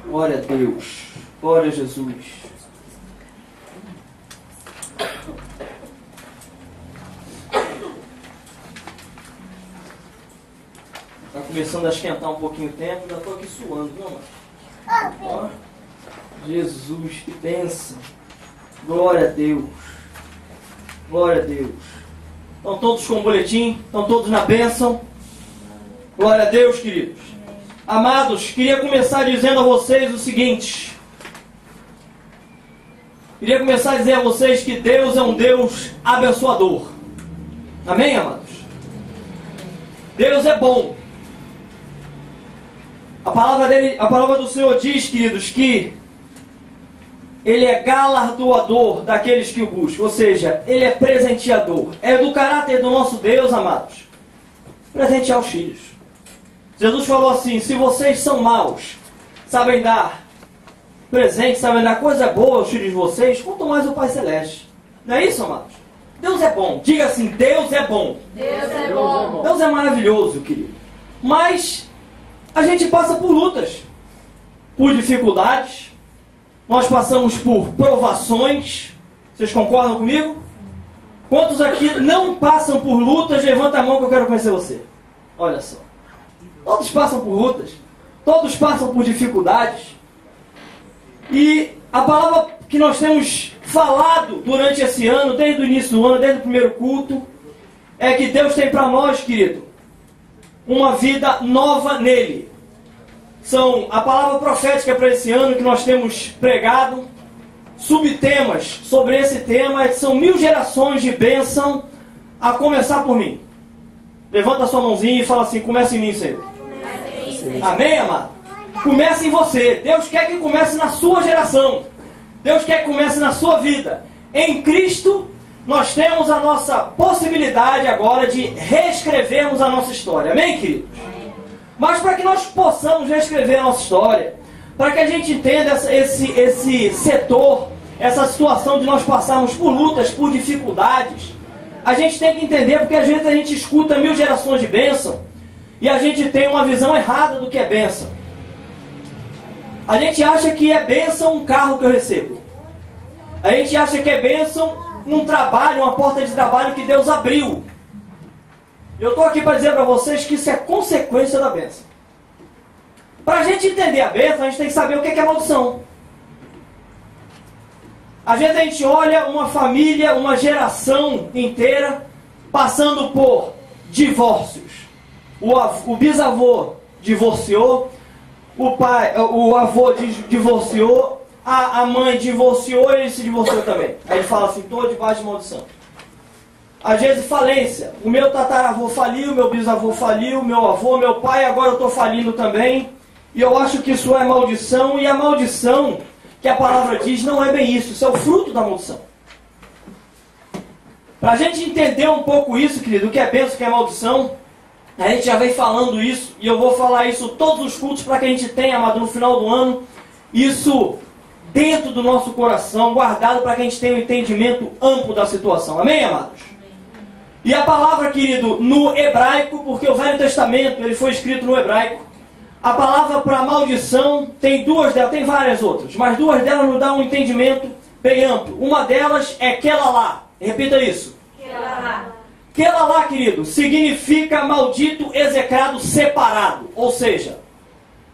Glória a Deus. Glória a Jesus. Está começando a esquentar um pouquinho o tempo. Já estou aqui suando, não, mano? Ó, Jesus, que bênção. Glória a Deus. Glória a Deus. Estão todos com o boletim? Estão todos na bênção? Glória a Deus, queridos. Amados, queria começar dizendo a vocês o seguinte. Queria começar a dizer a vocês que Deus é um Deus abençoador. Amém, amados? Deus é bom. A palavra do Senhor diz, queridos, que Ele é galardoador daqueles que o buscam. Ou seja, Ele é presenteador. É do caráter do nosso Deus, amados, presentear os filhos. Jesus falou assim: se vocês são maus, sabem dar presente, sabem dar coisa boa aos filhos de vocês, quanto mais o Pai Celeste. Não é isso, amados? Deus é bom. Diga assim: Deus é bom. Deus é bom. Deus é maravilhoso, querido. Mas a gente passa por lutas, por dificuldades. Nós passamos por provações. Vocês concordam comigo? Quantos aqui não passam por lutas? Levanta a mão que eu quero conhecer você. Olha só. Todos passam por lutas. Todos passam por dificuldades. E a palavra que nós temos falado durante esse ano, desde o início do ano, desde o primeiro culto, é que Deus tem para nós, querido, uma vida nova nele. São a palavra profética para esse ano que nós temos pregado. Subtemas sobre esse tema são 1000 gerações de bênção, a começar por mim. Levanta a sua mãozinha e fala assim: começa em mim, Senhor. Amém, amado? Comece em você. Deus quer que comece na sua geração. Deus quer que comece na sua vida. Em Cristo, nós temos a nossa possibilidade agora de reescrevermos a nossa história. Amém, queridos? Mas para que nós possamos reescrever a nossa história, para que a gente entenda esse setor, essa situação de nós passarmos por lutas, por dificuldades, a gente tem que entender, porque às vezes a gente escuta 1000 gerações de bênção e a gente tem uma visão errada do que é bênção. A gente acha que é bênção um carro que eu recebo. A gente acha que é bênção um trabalho, uma porta de trabalho que Deus abriu. Eu estou aqui para dizer para vocês que isso é consequência da bênção. Para a gente entender a bênção, a gente tem que saber o que é maldição. Às vezes a gente olha uma família, uma geração inteira, passando por divórcios. O bisavô divorciou, o avô divorciou, a mãe divorciou e ele se divorciou também. Aí ele fala assim: estou debaixo de maldição. Às vezes falência. O meu tataravô faliu, meu bisavô faliu, meu avô, meu pai, agora eu estou falindo também. E eu acho que isso é maldição. E a maldição que a palavra diz não é bem isso. Isso é o fruto da maldição. Para a gente entender um pouco isso, querido, o que é bênção, o que é maldição, a gente já vem falando isso. E eu vou falar isso todos os cultos para que a gente tenha, amado, no final do ano, isso dentro do nosso coração, guardado para que a gente tenha um entendimento amplo da situação. Amém, amados? E a palavra, querido, no hebraico, porque o Velho Testamento ele foi escrito no hebraico, a palavra para maldição tem duas delas, tem várias outras, mas duas delas nos dão um entendimento bem amplo. Uma delas é Kelalá. Repita isso. Kelalá. Kelalá, querido, significa maldito, execrado, separado. Ou seja,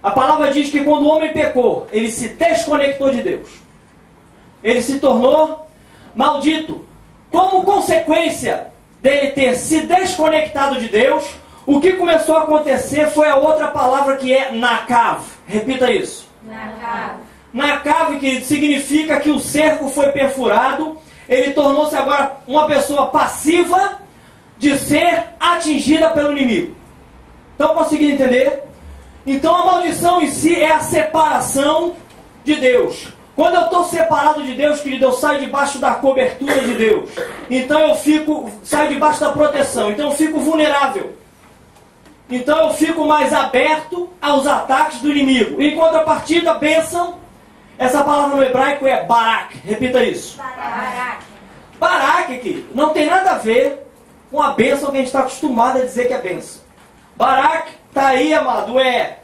a palavra diz que quando o homem pecou, ele se desconectou de Deus. Ele se tornou maldito. Como consequência dele ter se desconectado de Deus, o que começou a acontecer foi a outra palavra que é nakav. Repita isso. Nakav. Nakav, querido, significa que o cerco foi perfurado. Ele tornou-se agora uma pessoa passiva de ser atingida pelo inimigo. Então, conseguiram entender? Então, a maldição em si é a separação de Deus. Quando eu estou separado de Deus, querido, eu saio debaixo da cobertura de Deus. Então eu saio debaixo da proteção. Então eu fico vulnerável. Então eu fico mais aberto aos ataques do inimigo. Em contrapartida, bênção, essa palavra no hebraico é barak. Repita isso. Barak. Barak, querido, não tem nada a ver com a bênção que a gente está acostumado a dizer que é bênção. Barak, está aí, amado, é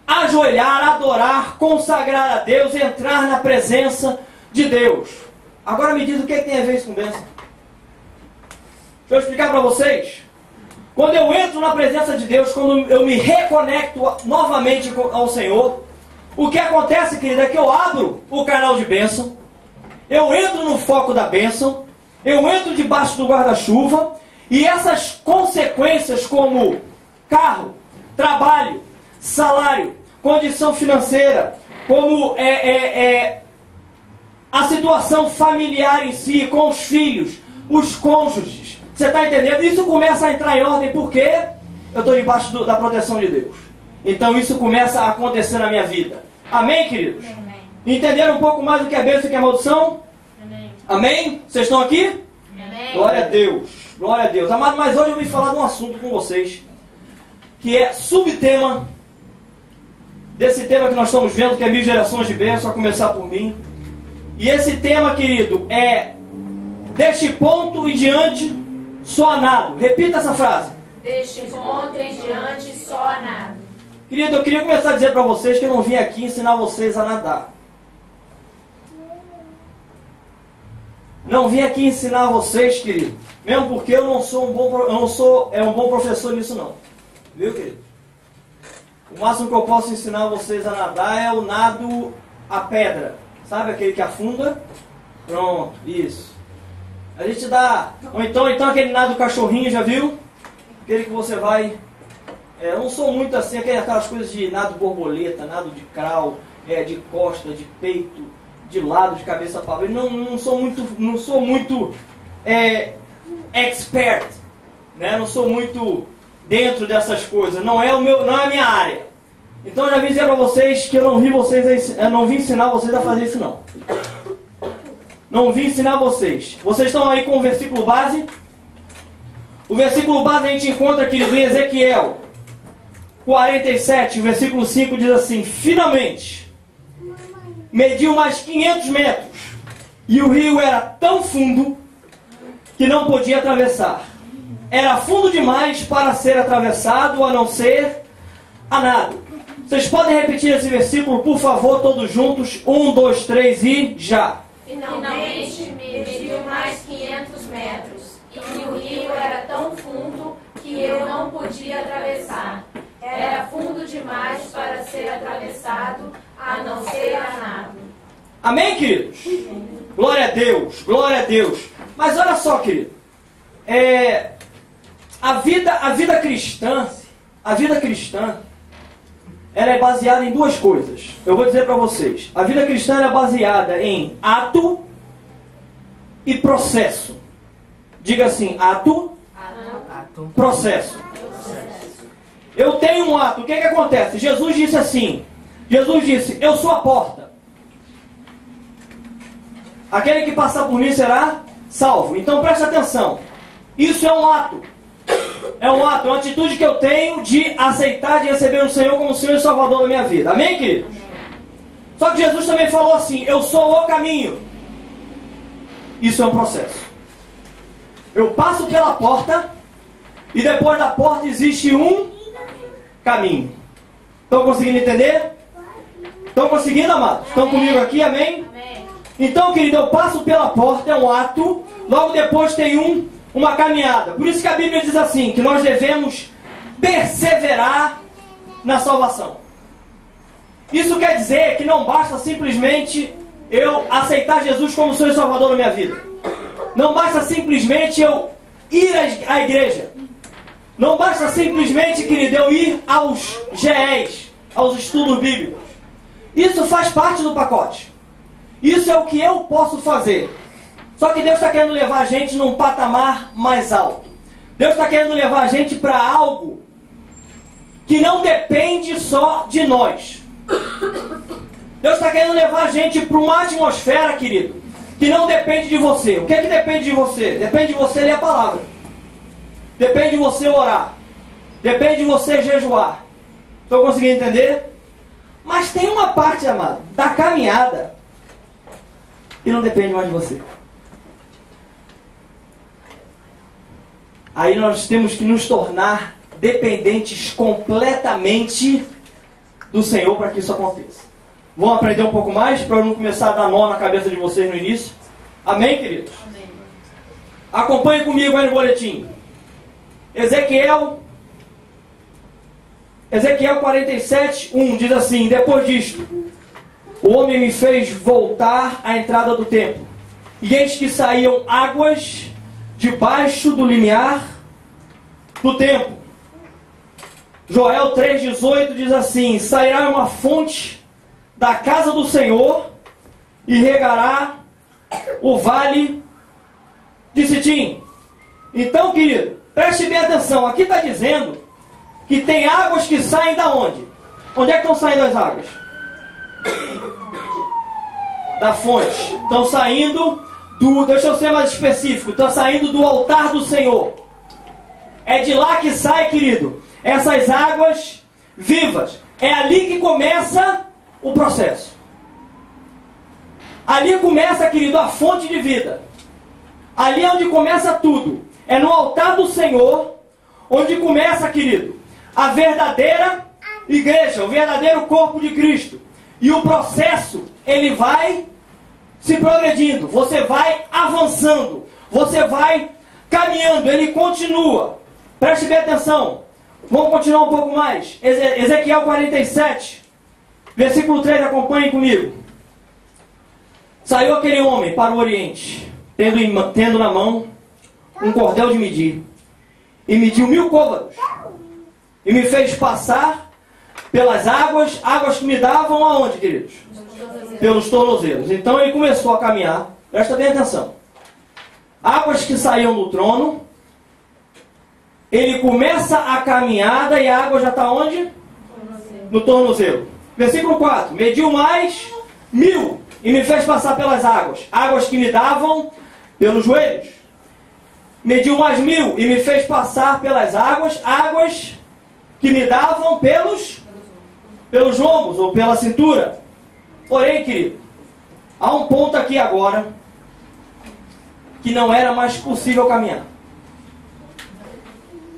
ajoelhar, adorar, consagrar a Deus, entrar na presença de Deus. Agora me diz o que tem a ver isso com bênção. Deixa eu explicar para vocês. Quando eu entro na presença de Deus, quando eu me reconecto novamente ao Senhor, o que acontece, querido, é que eu abro o canal de bênção, eu entro no foco da bênção, eu entro debaixo do guarda-chuva, e essas consequências como carro, trabalho, salário, condição financeira, como a situação familiar em si, com os filhos, os cônjuges, você está entendendo? Isso começa a entrar em ordem porque eu estou debaixo da proteção de Deus. Então isso começa a acontecer na minha vida. Amém, queridos? Amém. Entenderam um pouco mais do que é bênção e que é maldição? Amém. Amém? Vocês estão aqui? Amém. Glória a Deus. Glória a Deus. Amado, mas hoje eu vim falar de um assunto com vocês, que é subtema desse tema que nós estamos vendo, que é 1000 gerações de bênção, a começar por mim. E esse tema, querido, é: deste ponto em diante, só a nado. Repita essa frase. Deste ponto em diante, só a nado. Querido, eu queria começar a dizer para vocês que eu não vim aqui ensinar vocês a nadar. Não vim aqui ensinar vocês, querido, mesmo porque eu não sou um bom professor nisso não. Viu, querido? O máximo que eu posso ensinar vocês a nadar é o nado à pedra. Sabe aquele que afunda? Pronto, isso. A gente dá... Ou então aquele nado do cachorrinho, já viu? Aquele que você vai... eu não sou muito assim, aquelas coisas de nado borboleta, nado de crawl, de costa, de peito, de lado, de cabeça para baixo. Não sou muito expert, né? Não sou muito dentro dessas coisas. Não é a minha área. Então eu já vim dizer para vocês que eu não vim ensinar vocês a fazer isso não. Não vim ensinar vocês. Vocês estão aí com o versículo base? O versículo base a gente encontra, querido, em Ezequiel 47, o versículo 5 diz assim: finalmente, mediu mais 500 metros, e o rio era tão fundo que não podia atravessar. Era fundo demais para ser atravessado, a não ser a nado. Vocês podem repetir esse versículo, por favor, todos juntos? 1, 2, 3 e já. Finalmente mediu mais 500 metros, e o rio era tão fundo que eu não podia atravessar. Era fundo demais para ser atravessado, a não ser a nado. Amém, queridos? Glória a Deus, glória a Deus. Mas olha só, querido. A vida cristã, ela é baseada em duas coisas. Eu vou dizer para vocês. A vida cristã é baseada em ato e processo. Diga assim: ato, processo. Eu tenho um ato. O que acontece? Jesus disse assim. Jesus disse: eu sou a porta. Aquele que passar por mim será salvo. Então preste atenção. Isso é um ato. É um ato, é uma atitude que eu tenho de aceitar, de receber o Senhor como Senhor e Salvador da minha vida. Amém, queridos? Só que Jesus também falou assim: eu sou o caminho. Isso é um processo. Eu passo pela porta e depois da porta existe um caminho. Estão conseguindo entender? Estão conseguindo, amados? Estão comigo aqui? Amém? Amém. Então, querido, eu passo pela porta, é um ato. Logo depois tem uma caminhada. Por isso que a Bíblia diz assim, que nós devemos perseverar na salvação. Isso quer dizer que não basta simplesmente eu aceitar Jesus como Senhor e Salvador na minha vida. Não basta simplesmente eu ir à igreja. Não basta simplesmente, querido, eu ir aos GEs, aos estudos bíblicos. Isso faz parte do pacote. Isso é o que eu posso fazer. Só que Deus está querendo levar a gente num patamar mais alto. Deus está querendo levar a gente para algo que não depende só de nós. Deus está querendo levar a gente para uma atmosfera, querido, que não depende de você. O que é que depende de você? Depende de você ler a palavra. Depende de você orar. Depende de você jejuar. Estou conseguindo entender? Mas tem uma parte, amado, da caminhada que não depende mais de você. Aí nós temos que nos tornar dependentes completamente do Senhor para que isso aconteça. Vamos aprender um pouco mais para eu não começar a dar nó na cabeça de vocês no início? Amém, queridos? Amém. Acompanhe comigo aí no boletim. Ezequiel 47, 1 diz assim: depois disto, o homem me fez voltar à entrada do templo, e eis que saíam águas debaixo do limiar do templo. Joel 3,18 diz assim: sairá uma fonte da casa do Senhor e regará o vale de Sitim. Então, querido, preste bem atenção. Aqui está dizendo que tem águas que saem da onde? Onde é que estão saindo as águas? Da fonte. Estão saindo do... Deixa eu ser mais específico. Estão saindo do altar do Senhor. É de lá que sai, querido, essas águas vivas. É ali que começa o processo. Ali começa, querido, a fonte de vida. Ali é onde começa tudo. É no altar do Senhor onde começa, querido, a verdadeira igreja, o verdadeiro corpo de Cristo. E o processo, ele vai se progredindo. Você vai avançando. Você vai caminhando. Ele continua. Preste bem atenção. Vamos continuar um pouco mais. Ezequiel 47, versículo 3, acompanhem comigo. Saiu aquele homem para o oriente, tendo na mão um cordel de medir, e mediu 1000 côvados, e me fez passar pelas águas que me davam aonde, queridos? Pelos tornozelos. Então ele começou a caminhar, presta bem atenção. Águas que saíam do trono, ele começa a caminhada e a água já está onde? No tornozelo. Versículo 4, mediu mais 1000 e me fez passar pelas águas que me davam pelos joelhos. Mediu mais 1000 e me fez passar pelas águas que me davam pelos lombos ou pela cintura. Porém, querido, há um ponto aqui agora que não era mais possível caminhar.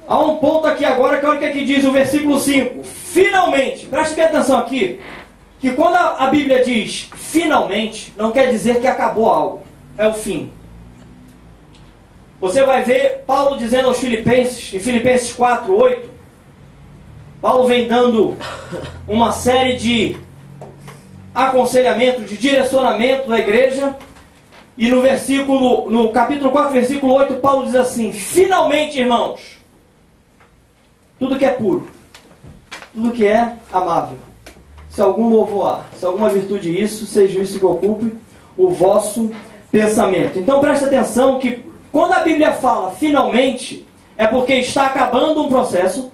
Há um ponto aqui agora que olha o que aqui diz o versículo 5. Finalmente, preste bem atenção aqui, que quando a Bíblia diz finalmente, não quer dizer que acabou algo. É o fim. Você vai ver Paulo dizendo aos Filipenses, em Filipenses 4, 8, Paulo vem dando uma série de aconselhamento, de direcionamento da igreja, e no capítulo 4, versículo 8, Paulo diz assim: finalmente, irmãos, tudo que é puro, tudo que é amável, se algum louvor há, se alguma virtude isso, seja isso que ocupe o vosso pensamento. Então preste atenção que quando a Bíblia fala finalmente, é porque está acabando um processo,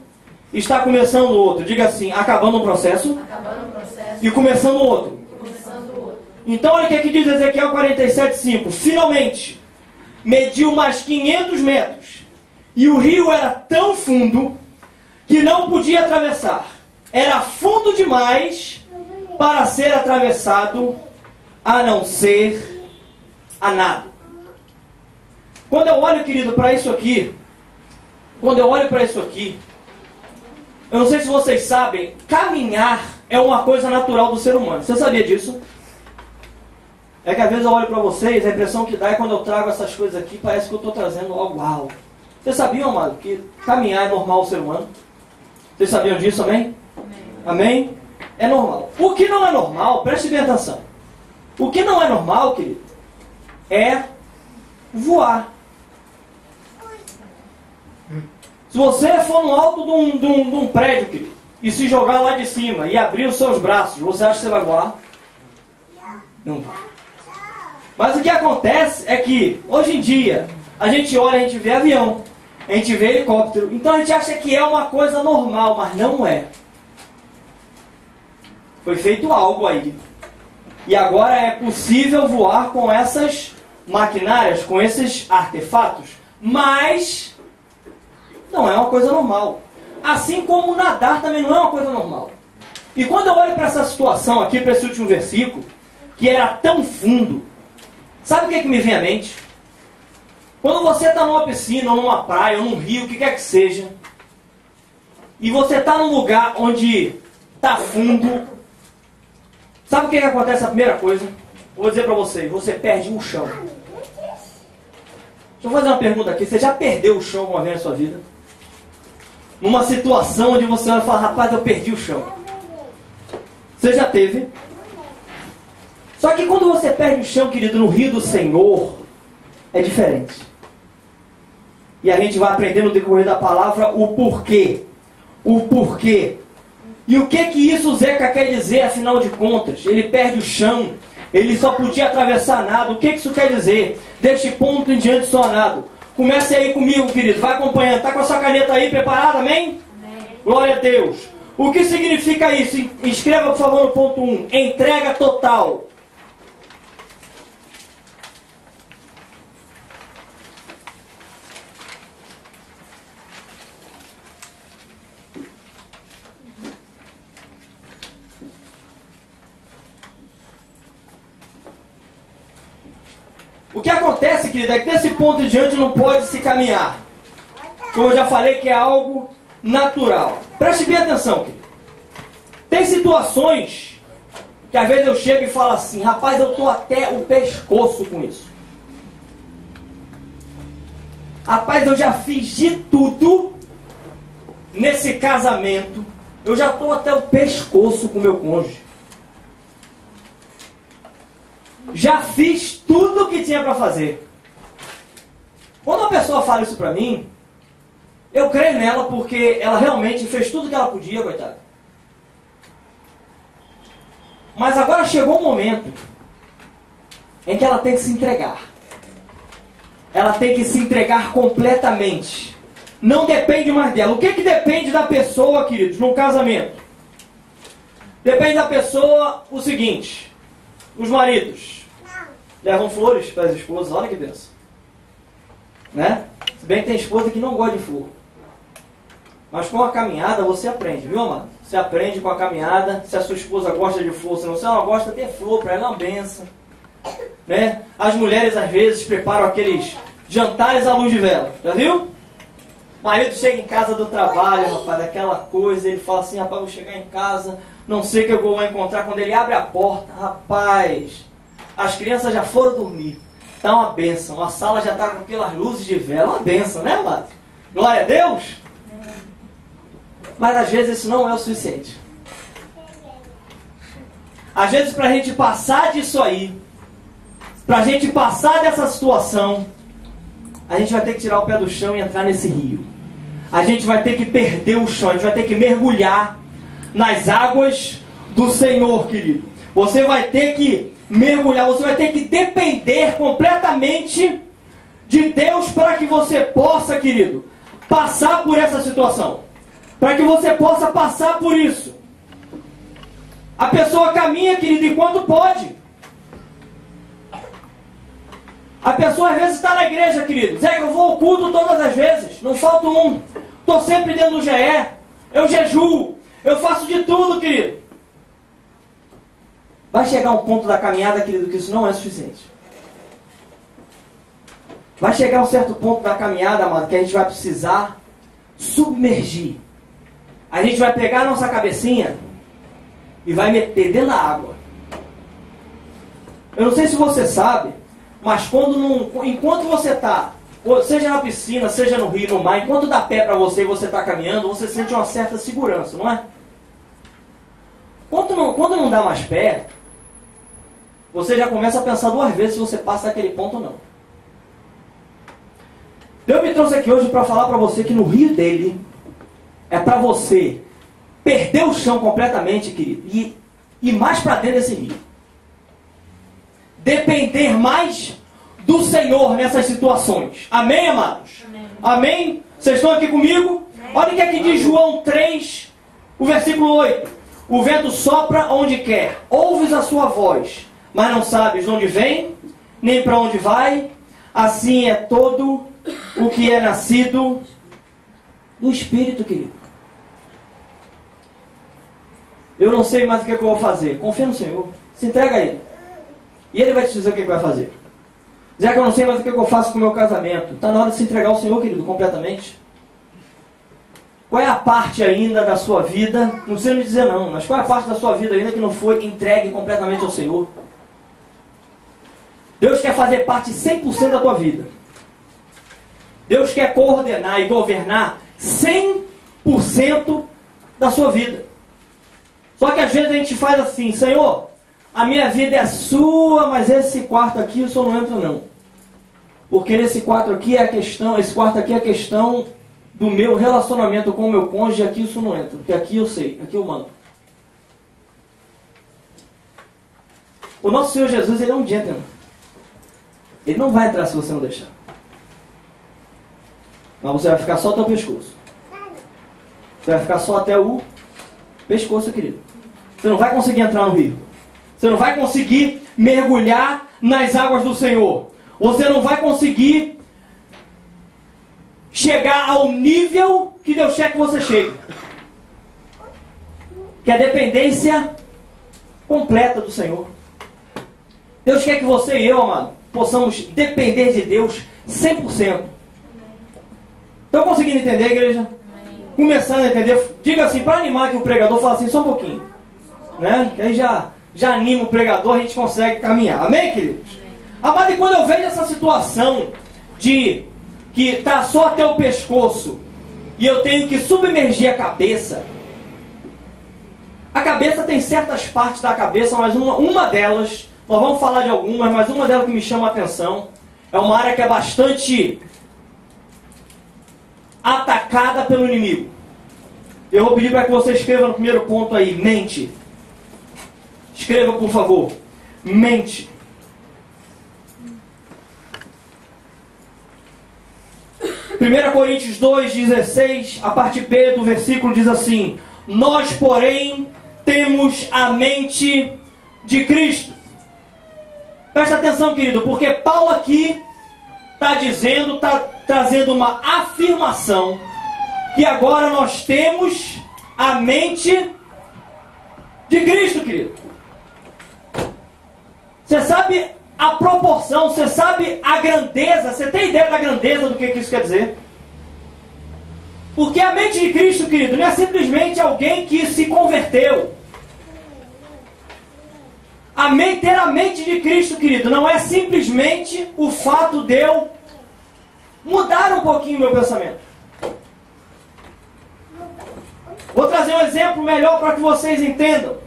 está começando outro. Diga assim: acabando um processo, e começando outro. Então olha o que aqui diz Ezequiel 47:5. Finalmente, mediu mais 500 metros, e o rio era tão fundo que não podia atravessar. Era fundo demais para ser atravessado, a não ser a nado. Quando eu olho, querido, para isso aqui, eu não sei se vocês sabem, caminhar é uma coisa natural do ser humano. Você sabia disso? É que às vezes eu olho para vocês, a impressão que dá é quando eu trago essas coisas aqui, parece que eu estou trazendo algo uau. Vocês sabiam, amado, que caminhar é normal ao ser humano? Vocês sabiam disso, amém? Amém? É normal. O que não é normal, preste bem atenção. O que não é normal, querido, é voar. Se você for no alto de um prédio, querido, e se jogar lá de cima e abrir os seus braços, você acha que você vai voar? Não vai. Mas o que acontece é que, hoje em dia, a gente olha, a gente vê avião, a gente vê helicóptero, então a gente acha que é uma coisa normal, mas não é. Foi feito algo aí. E agora é possível voar com essas maquinárias, com esses artefatos, mas não é uma coisa normal. Assim como nadar também não é uma coisa normal. E quando eu olho para essa situação aqui, para esse último versículo, que era tão fundo, sabe o que me vem à mente? Quando você está numa piscina, ou numa praia, ou num rio, o que quer que seja, e você está num lugar onde está fundo. Sabe o que acontece a primeira coisa? Vou dizer para vocês, você perde o chão. Deixa eu fazer uma pergunta aqui. Você já perdeu o chão alguma vez na sua vida? Numa situação onde você vai falar, rapaz, eu perdi o chão. Você já teve? Só que quando você perde o chão, querido, no rio do Senhor, é diferente. E a gente vai aprender no decorrer da palavra o porquê. O porquê. E o que isso Zeca quer dizer, afinal de contas? Ele perde o chão. Ele só podia atravessar nada. O que isso quer dizer? Deste ponto em diante só nada. Comece aí comigo, querido. Vai acompanhando. Está com a sua caneta aí preparada, amém? Amém. Glória a Deus. O que significa isso? Escreva, por favor, no ponto 1. Entrega total. O que acontece, querido, é que desse ponto em diante não pode se caminhar. Como eu já falei, que é algo natural. Preste bem atenção, querido. Tem situações que às vezes eu chego e falo assim, rapaz, eu estou até o pescoço com isso. Rapaz, eu já fiz de tudo nesse casamento. Eu já estou até o pescoço com o meu cônjuge. Já fiz tudo o que tinha para fazer. Quando uma pessoa fala isso para mim, eu creio nela porque ela realmente fez tudo o que ela podia, coitada. Mas agora chegou um momento em que ela tem que se entregar. Ela tem que se entregar completamente. Não depende mais dela. O que depende da pessoa, queridos, num casamento? Depende da pessoa o seguinte. Os maridos levam flores para as esposas, olha que benção. Né? Se bem que tem esposa que não gosta de flor. Mas com a caminhada você aprende, viu, amado? Você aprende com a caminhada. Se a sua esposa gosta de flor, se ela não gosta, dê flor para ela, é uma benção. Né? As mulheres às vezes preparam aqueles jantares à luz de vela, já viu? O marido chega em casa do trabalho, rapaz, aquela coisa, ele fala assim, rapaz, vou chegar em casa, não sei o que eu vou encontrar. Quando ele abre a porta, rapaz, as crianças já foram dormir. Está uma bênção. A sala já está com aquelas luzes de vela. Uma bênção, né, amado? Glória a Deus. Mas às vezes isso não é o suficiente. Às vezes para a gente passar disso aí, para a gente passar dessa situação, a gente vai ter que tirar o pé do chão e entrar nesse rio. A gente vai ter que perder o chão. A gente vai ter que mergulhar nas águas do Senhor, querido. Você vai ter que mergulhar, você vai ter que depender completamente de Deus para que você possa, querido, passar por essa situação. Para que você possa passar por isso. A pessoa caminha, querido, enquanto pode. A pessoa às vezes está na igreja, querido. Zé, eu vou ao culto todas as vezes, não falta um. Estou sempre dentro do GE, eu jejuo, eu faço de tudo, querido. Vai chegar um ponto da caminhada, querido, que isso não é suficiente. Vai chegar um certo ponto da caminhada, amado, que a gente vai precisar submergir. A gente vai pegar a nossa cabecinha e vai meter dentro da água. Eu não sei se você sabe, mas enquanto você está, seja na piscina, seja no rio, no mar, enquanto dá pé para você e você está caminhando, você sente uma certa segurança, não é? Quando não dá mais pé, você já começa a pensar duas vezes se você passa daquele ponto ou não. Deus me trouxe aqui hoje para falar para você que no rio dele é para você perder o chão completamente, querido, e mais para dentro desse rio. Depender mais do Senhor nessas situações. Amém, amados? Amém? Amém? Vocês estão aqui comigo? Amém. Olha o que aqui diz João 3, o versículo 8. O vento sopra onde quer, ouves a sua voz, mas não sabes de onde vem, nem para onde vai. Assim é todo o que é nascido do Espírito, querido. Eu não sei mais o que eu vou fazer. Confia no Senhor. Se entrega a Ele. E Ele vai te dizer o que vai fazer. Já que eu não sei mais o que eu faço com o meu casamento. Está na hora de se entregar ao Senhor, querido, completamente. Qual é a parte ainda da sua vida, não precisa me dizer não, mas qual é a parte da sua vida ainda que não foi entregue completamente ao Senhor? Deus quer fazer parte 100% da tua vida. Deus quer coordenar e governar 100% da sua vida. Só que às vezes a gente faz assim: Senhor, a minha vida é sua, mas esse quarto aqui o Senhor não entra não. Porque nesse quarto aqui é a questão, esse quarto aqui é a questão do meu relacionamento com o meu cônjuge, aqui isso não entra. Porque aqui eu sei, aqui eu mando. O nosso Senhor Jesus, ele é um gentleman. Ele não vai entrar se você não deixar. Mas você vai ficar só até o pescoço. Você vai ficar só até o pescoço, querido. Você não vai conseguir entrar no rio. Você não vai conseguir mergulhar nas águas do Senhor. Você não vai conseguir chegar ao nível que Deus quer que você chegue. Que é a dependência completa do Senhor. Deus quer que você e eu, amado, possamos depender de Deus 100%. Estão conseguindo entender, igreja? Começando a entender. Diga assim, para animar que o pregador fala assim, só um pouquinho. Né? Que aí já anima o pregador, a gente consegue caminhar. Amém, queridos? Amado, e quando eu vejo essa situação de que está só até o pescoço e eu tenho que submergir a cabeça tem certas partes da cabeça, mas uma delas, nós vamos falar de algumas, mas uma delas que me chama a atenção, é uma área que é bastante atacada pelo inimigo. Eu vou pedir para que você escreva no primeiro ponto aí, mente. Escreva, por favor. Mente. Primeira Coríntios 2:16, a parte B do versículo diz assim: nós, porém, temos a mente de Cristo. Presta atenção, querido, porque Paulo aqui está dizendo, está trazendo uma afirmação que agora nós temos a mente de Cristo, querido. Você sabe a proporção, você sabe a grandeza, você tem ideia da grandeza do que isso quer dizer? Porque a mente de Cristo, querido, não é simplesmente alguém que se converteu. Ter a mente de Cristo, querido, não é simplesmente o fato de eu mudar um pouquinho o meu pensamento. Vou trazer um exemplo melhor para que vocês entendam.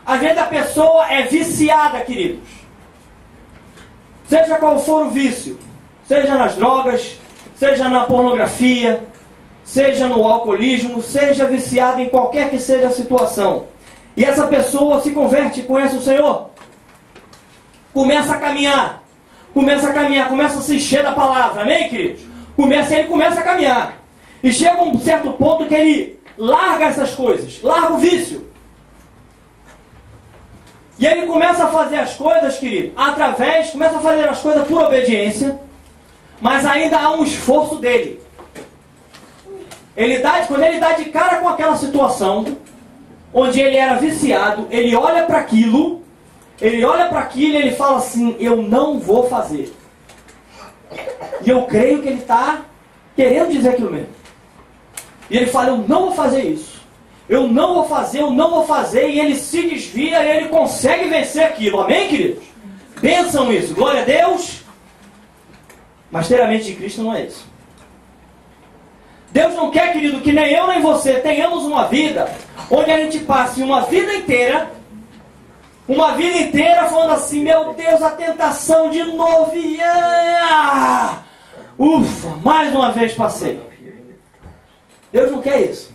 Às vezes a pessoa é viciada, queridos. Seja qual for o vício, seja nas drogas, seja na pornografia, seja no alcoolismo, seja viciada em qualquer que seja a situação. E essa pessoa se converte, conhece o Senhor, começa a caminhar, começa a se encher da palavra, amém, queridos? Ele começa a caminhar. E chega a um certo ponto que ele larga essas coisas, larga o vício. E ele começa a fazer as coisas, querido, começa a fazer as coisas por obediência, mas ainda há um esforço dele. Quando ele dá de cara com aquela situação, onde ele era viciado, ele olha para aquilo e ele fala assim, eu não vou fazer. E eu creio que ele está querendo dizer aquilo mesmo. E ele fala, eu não vou fazer isso. Eu não vou fazer, e ele se desvia e ele consegue vencer aquilo. Amém, queridos? Pensam isso, glória a Deus. Mas ter a mente de Cristo não é isso. Deus não quer, querido, que nem eu nem você tenhamos uma vida onde a gente passe uma vida inteira falando assim, meu Deus, a tentação de novo, ufa, mais uma vez passei. Deus não quer isso.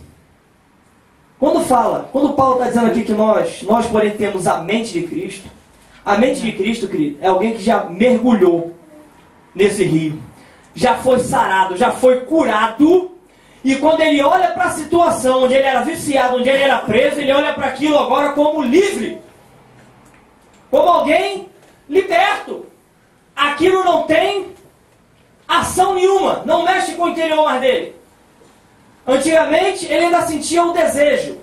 Quando Paulo está dizendo aqui que nós porém temos a mente de Cristo, a mente de Cristo, querido, é alguém que já mergulhou nesse rio, já foi sarado, já foi curado. E quando ele olha para a situação onde ele era viciado, onde ele era preso, ele olha para aquilo agora como livre. Como alguém liberto. Aquilo não tem ação nenhuma. Não mexe com o interior mais dele. Antigamente ele ainda sentia um desejo.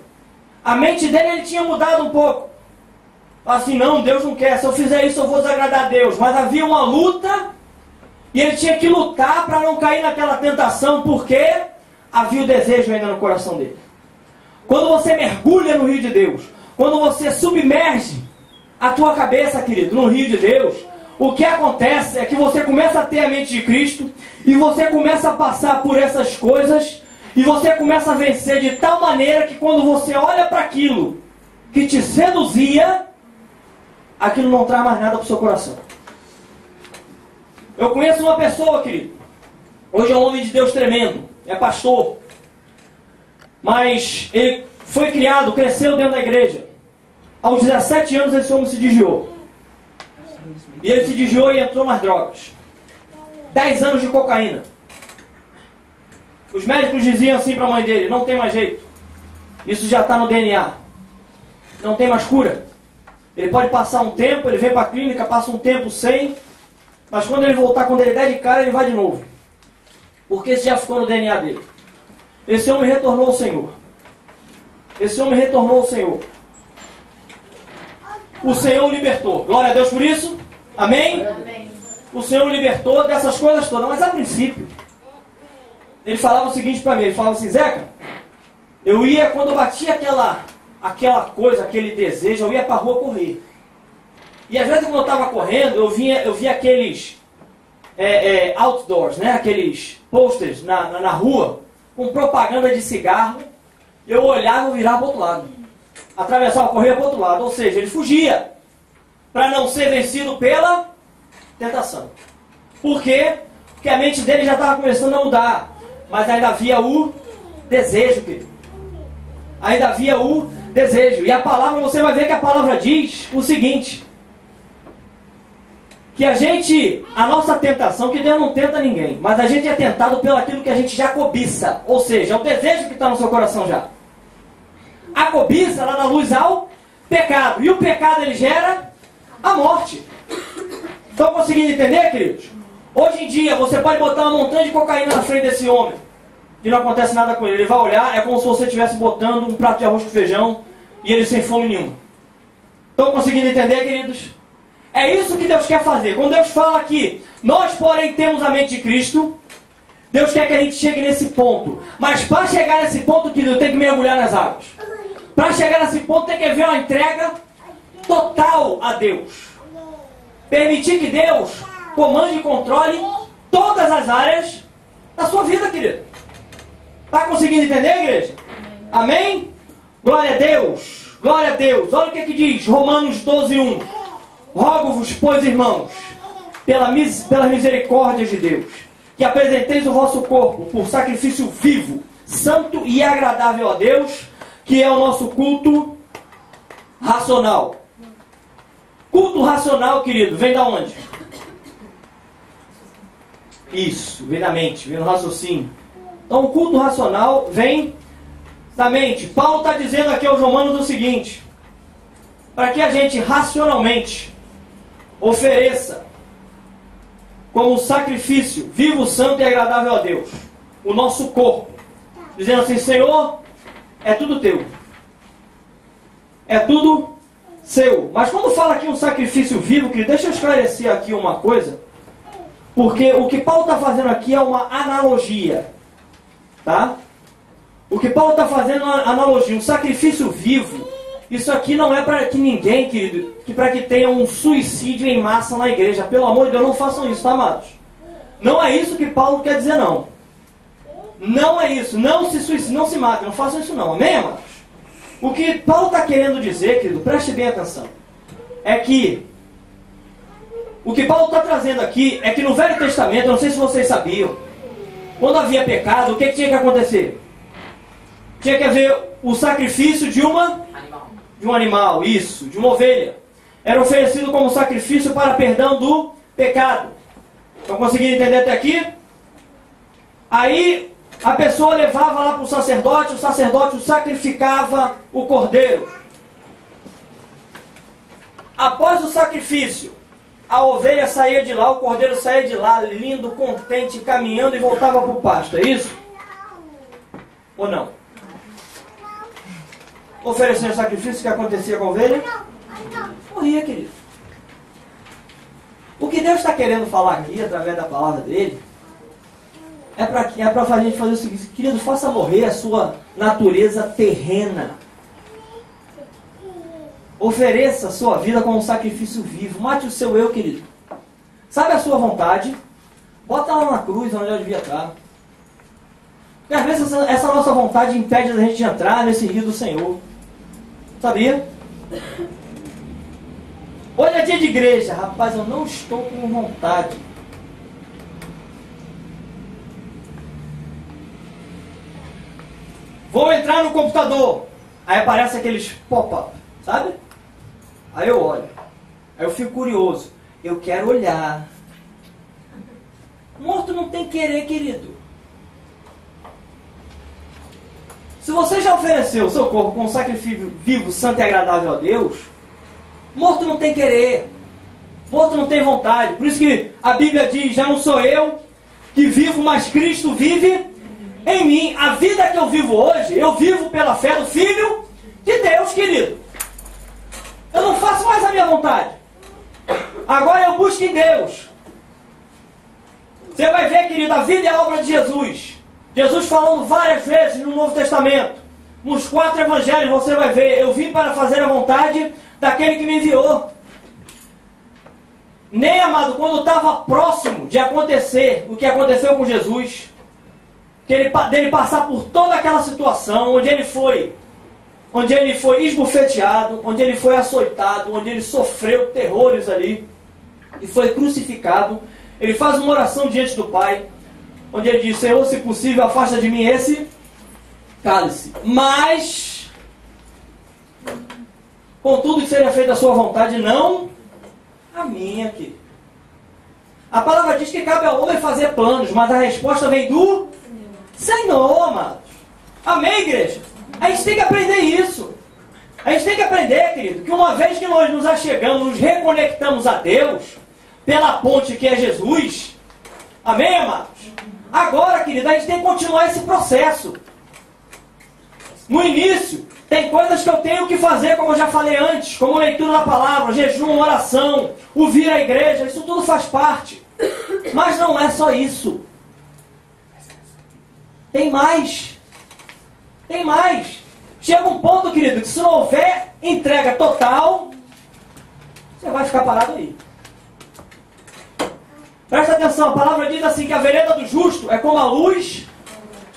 A mente dele ele tinha mudado um pouco. Assim, não, Deus não quer. Se eu fizer isso eu vou desagradar a Deus. Mas havia uma luta. E ele tinha que lutar para não cair naquela tentação. Porque havia o desejo ainda no coração dele. Quando você mergulha no rio de Deus, quando você submerge a tua cabeça, querido, no rio de Deus, o que acontece é que você começa a ter a mente de Cristo e você começa a passar por essas coisas e você começa a vencer de tal maneira que quando você olha para aquilo que te seduzia, aquilo não traz mais nada para o seu coração. Eu conheço uma pessoa, querido, hoje é um homem de Deus tremendo, é pastor, mas ele foi criado, cresceu dentro da igreja. Aos 17 anos esse homem se desviou. E ele se desviou e entrou nas drogas. 10 anos de cocaína. Os médicos diziam assim para a mãe dele: não tem mais jeito. Isso já está no DNA. Não tem mais cura. Ele pode passar um tempo, ele vem para a clínica, passa um tempo sem, mas quando ele voltar, quando ele der de cara, ele vai de novo. Porque isso já ficou no DNA dele. Esse homem retornou ao Senhor. Esse homem retornou ao Senhor. O Senhor o libertou. Glória a Deus por isso. Amém? Amém. O Senhor o libertou dessas coisas todas. Mas a princípio, ele falava o seguinte para mim. Ele falava assim: Zeca, eu ia, quando eu batia aquela coisa, aquele desejo, eu ia para a rua correr. E às vezes quando eu estava correndo, eu via aqueles outdoors, né? Aqueles posters na rua, com propaganda de cigarro. Eu olhava e virava para o outro lado. Atravessava, corria para o outro lado. Ou seja, ele fugia para não ser vencido pela tentação. Por quê? Porque a mente dele já estava começando a mudar. Mas ainda havia o desejo, querido. Ainda havia o desejo. E a palavra, você vai ver que a palavra diz o seguinte: que a nossa tentação, que Deus não tenta ninguém, mas a gente é tentado pelo aquilo que a gente já cobiça. Ou seja, é o desejo que está no seu coração já. A cobiça, ela dá luz ao pecado. E o pecado, ele gera a morte. Estão conseguindo entender, queridos? Hoje em dia, você pode botar uma montanha de cocaína na frente desse homem e não acontece nada com ele. Ele vai olhar, é como se você estivesse botando um prato de arroz com feijão e ele sem fome nenhuma. Estão conseguindo entender, queridos? É isso que Deus quer fazer. Quando Deus fala que nós, porém, temos a mente de Cristo, Deus quer que a gente chegue nesse ponto. Mas para chegar nesse ponto, querido, tem que mergulhar nas águas. Para chegar nesse ponto, tem que haver uma entrega total a Deus. Permitir que Deus comande e controle todas as áreas da sua vida, querido. Está conseguindo entender, igreja? Amém? Glória a Deus. Glória a Deus. Olha o que diz Romanos 12:1. Rogo-vos, pois, irmãos, pela misericórdia de Deus, que apresenteis o vosso corpo por sacrifício vivo, santo e agradável a Deus, que é o nosso culto racional. Culto racional, querido, vem da onde? Isso, vem da mente, vem do raciocínio. Então o culto racional vem da mente. Paulo está dizendo aqui aos Romanos o seguinte: para que a gente racionalmente ofereça como um sacrifício vivo, santo e agradável a Deus o nosso corpo, dizendo assim: Senhor, é tudo teu, é tudo seu. Mas quando fala aqui um sacrifício vivo, querido, deixa eu esclarecer aqui uma coisa, porque o que Paulo está fazendo aqui é uma analogia, tá? O que Paulo está fazendo é uma analogia, um sacrifício vivo. Isso aqui não é para que ninguém, querido, para que tenha um suicídio em massa na igreja. Pelo amor de Deus, não façam isso, tá, amados? Não é isso que Paulo quer dizer, não. Não é isso. Não se suicidem, não se matem, não façam isso não. Amém, amados? O que Paulo está querendo dizer, querido, preste bem atenção, é que o que Paulo está trazendo aqui é que no Velho Testamento, eu não sei se vocês sabiam, quando havia pecado, o que tinha que acontecer? Tinha que haver o sacrifício de um animal, isso, de uma ovelha. Era oferecido como sacrifício para perdão do pecado. Estão conseguindo entender até aqui? Aí a pessoa levava lá para o sacerdote sacrificava o cordeiro. Após o sacrifício, a ovelha saía de lá, o cordeiro saía de lá, lindo, contente, caminhando e voltava para o pasto. É isso? Ou não? Oferecendo o sacrifício, que acontecia com a ovelha? Morria, querido. O que Deus está querendo falar aqui, através da palavra dele, é para a gente fazer o seguinte: querido, faça morrer a sua natureza terrena. Ofereça a sua vida como um sacrifício vivo. Mate o seu eu, querido. Sabe a sua vontade? Bota ela na cruz, onde ela devia estar. E às vezes essa nossa vontade impede a gente de entrar nesse rio do Senhor. Sabia? Hoje é dia de igreja. Rapaz, eu não estou com vontade. Vou entrar no computador. Aí aparece aqueles pop-up, sabe? Aí eu olho. Aí eu fico curioso. Eu quero olhar. Morto não tem querer, querido. Se você já ofereceu o seu corpo como um sacrifício vivo, santo e agradável a Deus, morto não tem querer. Morto não tem vontade. Por isso que a Bíblia diz: já não sou eu que vivo, mas Cristo vive em mim. A vida que eu vivo hoje, eu vivo pela fé do Filho de Deus, querido. Eu não faço mais a minha vontade. Agora eu busco em Deus. Você vai ver, querido, a vida e a obra de Jesus. Jesus falando várias vezes no Novo Testamento. Nos 4 evangelhos você vai ver: eu vim para fazer a vontade daquele que me enviou. Nem, amado, quando estava próximo de acontecer o que aconteceu com Jesus, dele passar por toda aquela situação, onde ele foi esbofeteado, onde ele foi açoitado, onde ele sofreu terrores ali, e foi crucificado, ele faz uma oração diante do Pai, onde ele diz: Senhor, se possível, afasta de mim esse cálice. Mas, contudo, que seja feita a sua vontade, não a minha, aqui. A palavra diz que cabe ao homem fazer planos, mas a resposta vem do Senhor, amados. Amém, igreja? A gente tem que aprender isso. A gente tem que aprender, querido, que uma vez que nós nos achegamos, nos reconectamos a Deus, pela ponte que é Jesus, amém, amados? Agora, querido, a gente tem que continuar esse processo. No início, tem coisas que eu tenho que fazer, como eu já falei antes, como leitura da palavra, jejum, oração, o vir à igreja, isso tudo faz parte. Mas não é só isso. Tem mais. Tem mais. Chega um ponto, querido, que se não houver entrega total, você vai ficar parado aí. Presta atenção, a palavra diz assim, que a vereda do justo é como a luz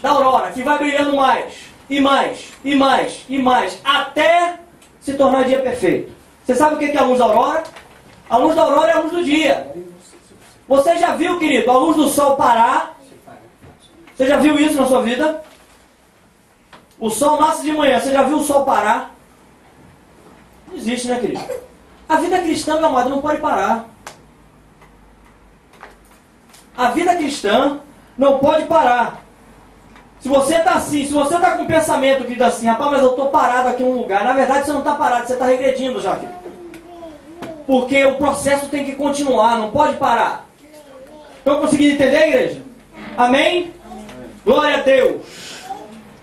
da aurora, que vai brilhando mais, e mais, e mais, e mais, até se tornar dia perfeito. Você sabe o que é a luz da aurora? A luz da aurora é a luz do dia. Você já viu, querido, a luz do sol parar? Você já viu isso na sua vida? O sol nasce de manhã, você já viu o sol parar? Não existe, né, querido? A vida cristã, meu amado, não pode parar. A vida cristã não pode parar. Se você está assim, se você está com um pensamento que diz assim: rapaz, mas eu estou parado aqui em um lugar. Na verdade, você não está parado, você está regredindo já, querido. Porque o processo tem que continuar, não pode parar. Estão conseguindo entender, igreja? Amém? Glória a Deus.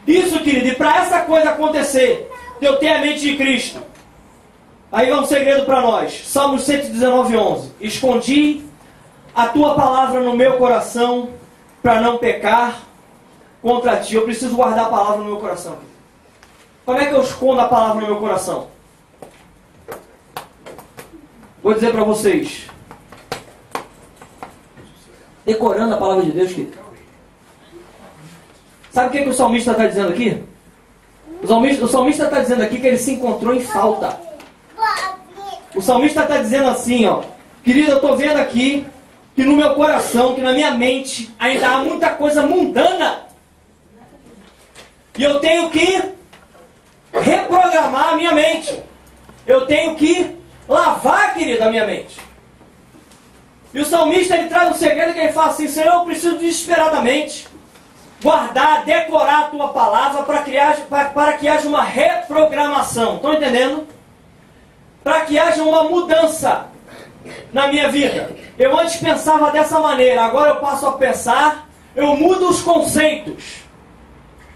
Isso, querido, e para essa coisa acontecer, de eu ter a mente de Cristo, aí vai um segredo para nós. Salmos 119:11. Escondi a tua palavra no meu coração para não pecar contra ti. Eu preciso guardar a palavra no meu coração. Como é que eu escondo a palavra no meu coração? Vou dizer para vocês. Decorando a palavra de Deus, querido. Sabe o que o salmista está dizendo aqui? O salmista está dizendo aqui que ele se encontrou em falta. O salmista está dizendo assim, ó: querido, eu estou vendo aqui que no meu coração, que na minha mente, ainda há muita coisa mundana. E eu tenho que reprogramar a minha mente. Eu tenho que lavar, querido, a minha mente. E o salmista, ele traz um segredo que ele fala assim: Senhor, eu preciso desesperadamente guardar, decorar a tua palavra para que haja uma reprogramação. Estão entendendo? Para que haja uma mudança na minha vida. Eu antes pensava dessa maneira, agora eu passo a pensar, eu mudo os conceitos.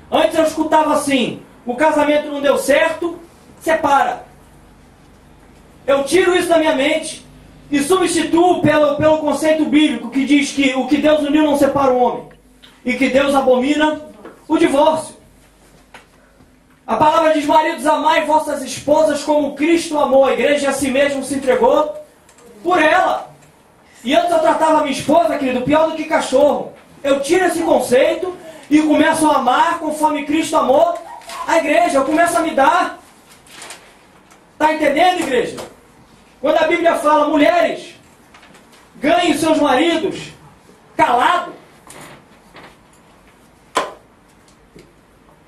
Antes eu escutava assim: o casamento não deu certo, separa. Eu tiro isso da minha mente e substituo pelo conceito bíblico que diz que o que Deus uniu não separa o homem. e que Deus abomina o divórcio. A palavra diz: maridos, amai vossas esposas como Cristo amou a igreja e a si mesmo se entregou por ela. E antes eu tratava a minha esposa, querido, pior do que cachorro. Eu tiro esse conceito e começo a amar conforme Cristo amou a igreja. Eu começo a me dar. Está entendendo, igreja? Quando a Bíblia fala: mulheres, ganhem seus maridos calado.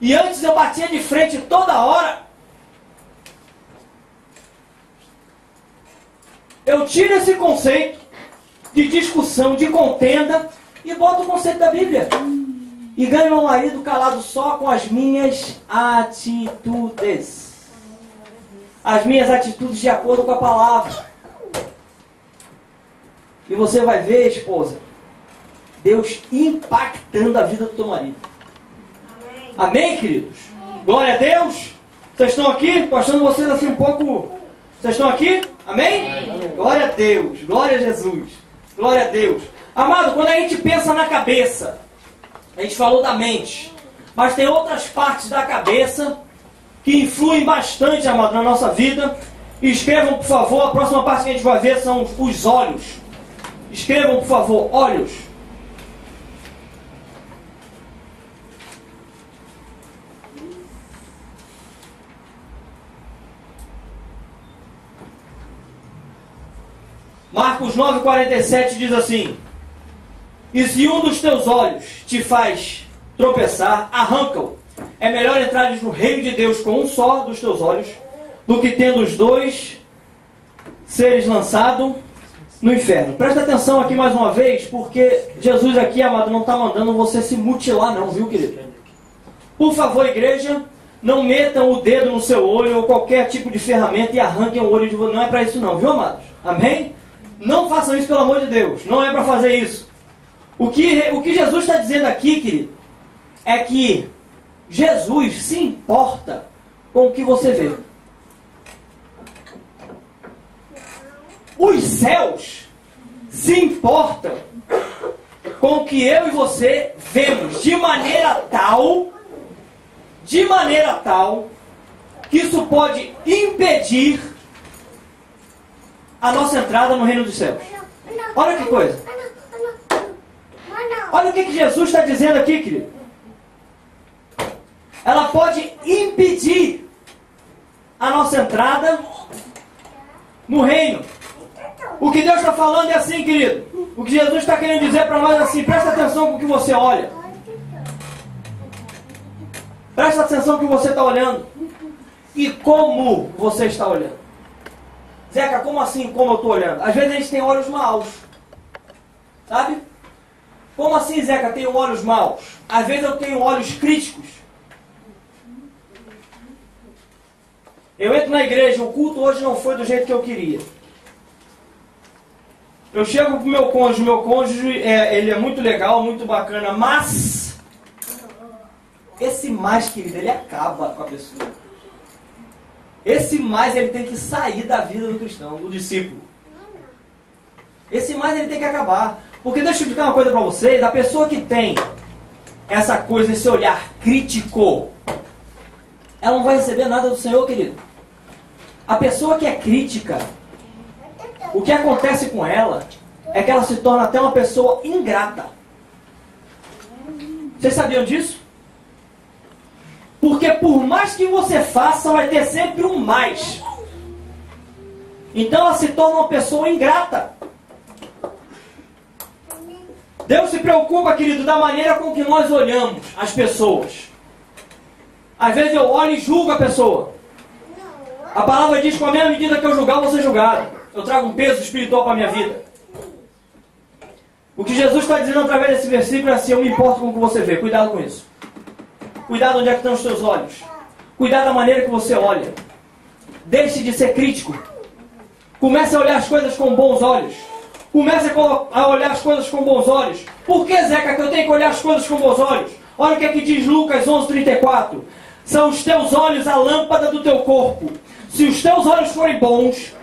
E antes eu batia de frente toda hora. Eu tiro esse conceito de discussão, de contenda, e boto o conceito da Bíblia. E ganho meu marido calado só com as minhas atitudes. As minhas atitudes de acordo com a palavra. E você vai ver, esposa, Deus impactando a vida do teu marido. Amém, queridos? Glória a Deus. Vocês estão aqui? Estou achando vocês assim um pouco... Vocês estão aqui? Amém? Amém? Glória a Deus. Glória a Jesus. Glória a Deus. Amado, quando a gente pensa na cabeça, a gente falou da mente, mas tem outras partes da cabeça que influem bastante, amado, na nossa vida. Escrevam, por favor, a próxima parte que a gente vai ver são os olhos. Escrevam, por favor, olhos. Marcos 9,47 diz assim: e se um dos teus olhos te faz tropeçar, arranca-o. É melhor entrares no reino de Deus com um só dos teus olhos, do que tendo os dois seres lançado no inferno. Presta atenção aqui mais uma vez, porque Jesus aqui, amado, não está mandando você se mutilar não, viu, querido? Por favor, igreja, não metam o dedo no seu olho ou qualquer tipo de ferramenta e arranquem o olho de você. Não é para isso não, viu, amados? Amém? Não façam isso, pelo amor de Deus. Não é para fazer isso. O que Jesus está dizendo aqui, querido, é que Jesus se importa com o que você vê. Os céus se importam com o que eu e você vemos de maneira tal que isso pode impedir a nossa entrada no reino dos céus. Olha que coisa. Olha o que Jesus está dizendo aqui, querido. Ela pode impedir a nossa entrada no reino. O que Deus está falando é assim, querido. O que Jesus está querendo dizer para nós é assim: presta atenção com o que você olha. Presta atenção com o que você está olhando. E como você está olhando. Zeca, como assim, como eu estou olhando? Às vezes a gente tem olhos maus. Sabe? Como assim, Zeca, tenho olhos maus? Às vezes eu tenho olhos críticos. Eu entro na igreja, o culto hoje não foi do jeito que eu queria. Eu chego pro meu cônjuge, ele é muito legal, muito bacana, mas esse mais, querido, ele acaba com a pessoa. Esse mais, ele tem que sair da vida do cristão, do discípulo. Esse mais, ele tem que acabar. Porque deixa eu explicar uma coisa para vocês, a pessoa que tem essa coisa, esse olhar crítico, ela não vai receber nada do Senhor, querido. A pessoa que é crítica, o que acontece com ela é que ela se torna até uma pessoa ingrata. Vocês sabiam disso? Porque por mais que você faça, vai ter sempre um mais. Então ela se torna uma pessoa ingrata. Deus se preocupa, querido, da maneira com que nós olhamos as pessoas. Às vezes eu olho e julgo a pessoa. A palavra diz que com a mesma medida que eu julgar, eu vou ser julgado. Eu trago um peso espiritual para a minha vida. O que Jesus está dizendo através desse versículo é assim: eu me importo com o que você vê. Cuidado com isso. Cuidado onde é que estão os teus olhos. Cuidado da maneira que você olha. Deixe de ser crítico. Comece a olhar as coisas com bons olhos. Comece a olhar as coisas com bons olhos. Por que, Zeca, que eu tenho que olhar as coisas com bons olhos? Olha o que é que diz Lucas 11:34. São os teus olhos a lâmpada do teu corpo. Se os teus olhos forem bons,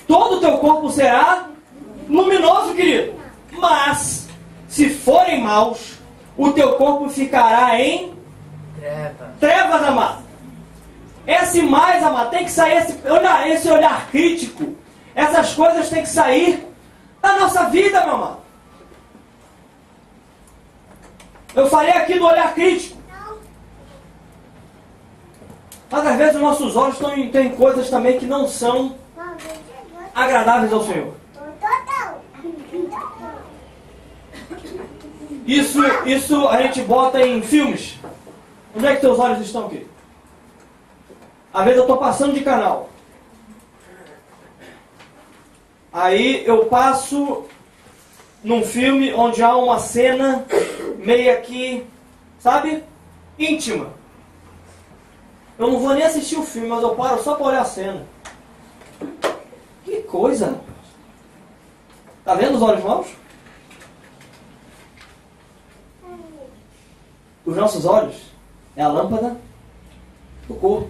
todo o teu corpo será luminoso, querido. Mas, se forem maus, o teu corpo ficará em trevas, amado. Esse mais, amado, tem que sair, esse olhar crítico, essas coisas têm que sair da nossa vida, meu amado. Eu falei aqui do olhar crítico. Mas às vezes os nossos olhos têm coisas também que não são agradáveis ao Senhor. Isso a gente bota em filmes. Onde é que teus olhos estão, querido? Às vezes eu estou passando de canal. Aí eu passo num filme onde há uma cena meio que, sabe? Íntima. Eu não vou nem assistir o filme, mas eu paro só para olhar a cena. Que coisa! Tá vendo os olhos maus? Os nossos olhos é a lâmpada do corpo.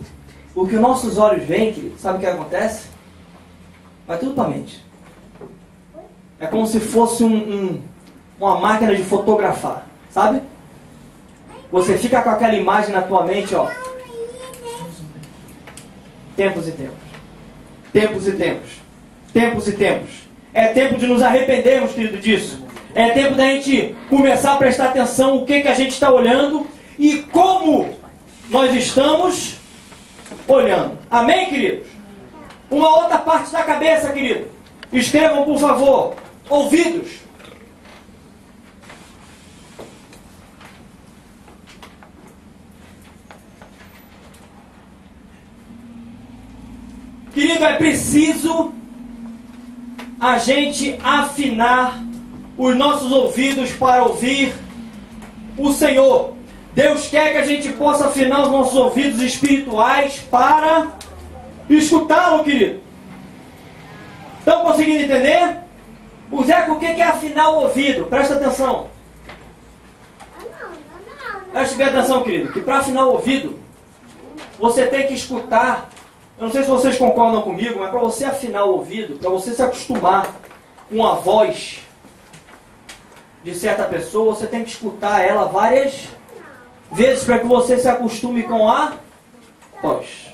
O que os nossos olhos veem, querido, sabe o que acontece? Vai tudo para a mente. É como se fosse uma máquina de fotografar, sabe? Você fica com aquela imagem na tua mente, ó. Tempos e tempos. Tempos e tempos. Tempos e tempos. É tempo de nos arrependermos, querido, disso. É tempo da gente começar a prestar atenção o que a gente está olhando e como nós estamos olhando. Amém, queridos? Uma outra parte da cabeça, querido. Escrevam, por favor. Ouvidos. Querido, é preciso a gente afinar os nossos ouvidos para ouvir o Senhor. Deus quer que a gente possa afinar os nossos ouvidos espirituais para escutá-lo, querido. Estão conseguindo entender? O Zeca, o que é afinar o ouvido? Presta atenção. Preste bem atenção, querido, que para afinar o ouvido, você tem que escutar. Eu não sei se vocês concordam comigo, mas para você afinar o ouvido, para você se acostumar com a voz de certa pessoa, você tem que escutar ela várias vezes para que você se acostume com a voz.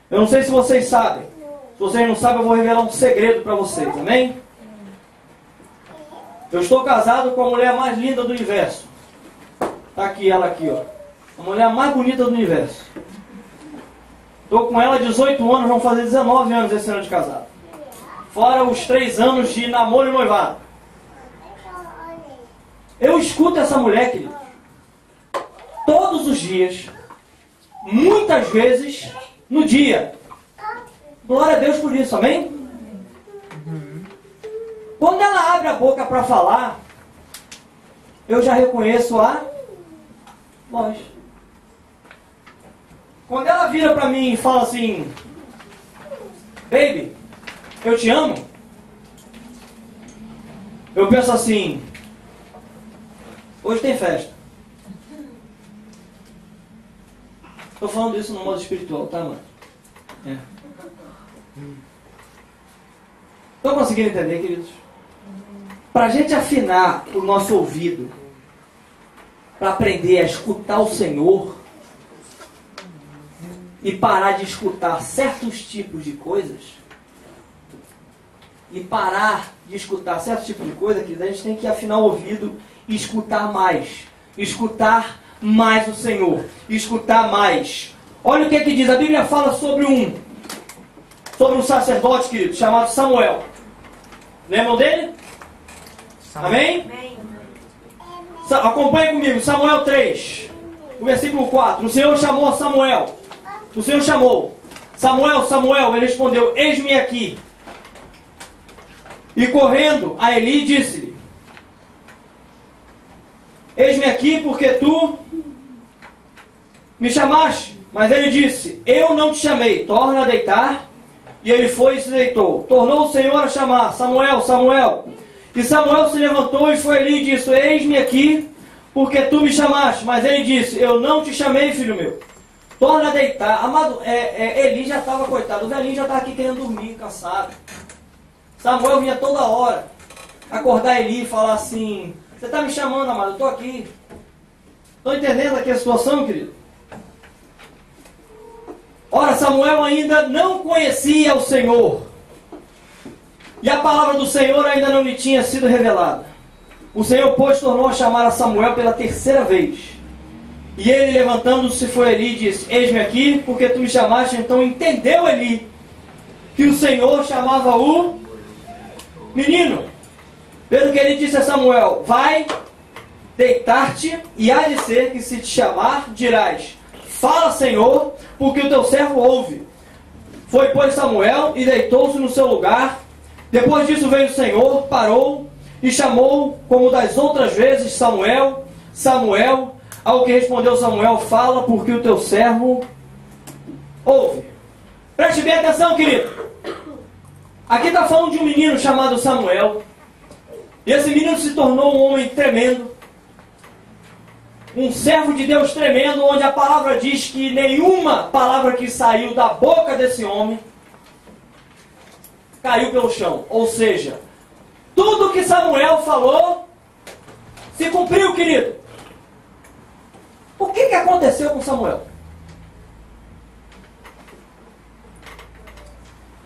Eu não sei se vocês sabem. Se vocês não sabem, eu vou revelar um segredo para vocês, amém? Eu estou casado com a mulher mais linda do universo. Está aqui, ela aqui, ó. A mulher mais bonita do universo. Estou com ela há 18 anos, vamos fazer 19 anos esse ano de casado. Fora os 3 anos de namoro e noivado. Eu escuto essa mulher, querido, todos os dias, muitas vezes no dia. Glória a Deus por isso, amém? Quando ela abre a boca para falar, eu já reconheço a voz. Quando ela vira para mim e fala assim: baby, eu te amo, eu penso assim: hoje tem festa. Estou falando isso no modo espiritual, tá, mano? É. Estão conseguindo entender, queridos? Para a gente afinar o nosso ouvido, para aprender a escutar o Senhor e parar de escutar certos tipos de coisas, queridos, a gente tem que afinar o ouvido e escutar mais. Escutar mais o Senhor. Escutar mais. Olha o que diz. A Bíblia fala sobre um sacerdote, querido, chamado Samuel. Lembram dele? Amém? Acompanhe comigo. Samuel 3, o versículo 4. O Senhor chamou a Samuel. O Senhor chamou. Samuel, Samuel. Ele respondeu: eis-me aqui. E correndo a Eli, disse-lhe: eis-me aqui porque tu me chamaste. Mas ele disse: eu não te chamei, torna a deitar. E ele foi e se deitou. Tornou o Senhor a chamar: Samuel, Samuel. E Samuel se levantou e foi ali e disse: eis-me aqui porque tu me chamaste. Mas ele disse: eu não te chamei, filho meu, torna a deitar. Amado, Eli já estava, coitado, o velhinho já estava aqui querendo dormir, cansado. Samuel vinha toda hora acordar Eli e falar assim: Você está me chamando, amado, eu estou aqui. Estão entendendo aqui a situação, querido? Ora, Samuel ainda não conhecia o Senhor. E a palavra do Senhor ainda não lhe tinha sido revelada. O Senhor, pois, tornou a chamar a Samuel pela terceira vez. E ele, levantando-se, foi ali e disse: eis-me aqui, porque tu me chamaste. Então entendeu Eli que o Senhor chamava o menino. Pelo que ele disse a Samuel: vai deitar-te, e há de ser que, se te chamar, dirás: fala, Senhor, porque o teu servo ouve. Foi, pois, Samuel e deitou-se no seu lugar. Depois disso veio o Senhor, parou e chamou, como das outras vezes, Samuel, Samuel. Ao que respondeu Samuel: fala, porque o teu servo ouve. Preste bem atenção, querido. Aqui está falando de um menino chamado Samuel. E esse menino se tornou um homem tremendo, um servo de Deus tremendo, onde a palavra diz que nenhuma palavra que saiu da boca desse homem caiu pelo chão. Ou seja, tudo que Samuel falou se cumpriu, querido. O que aconteceu com Samuel?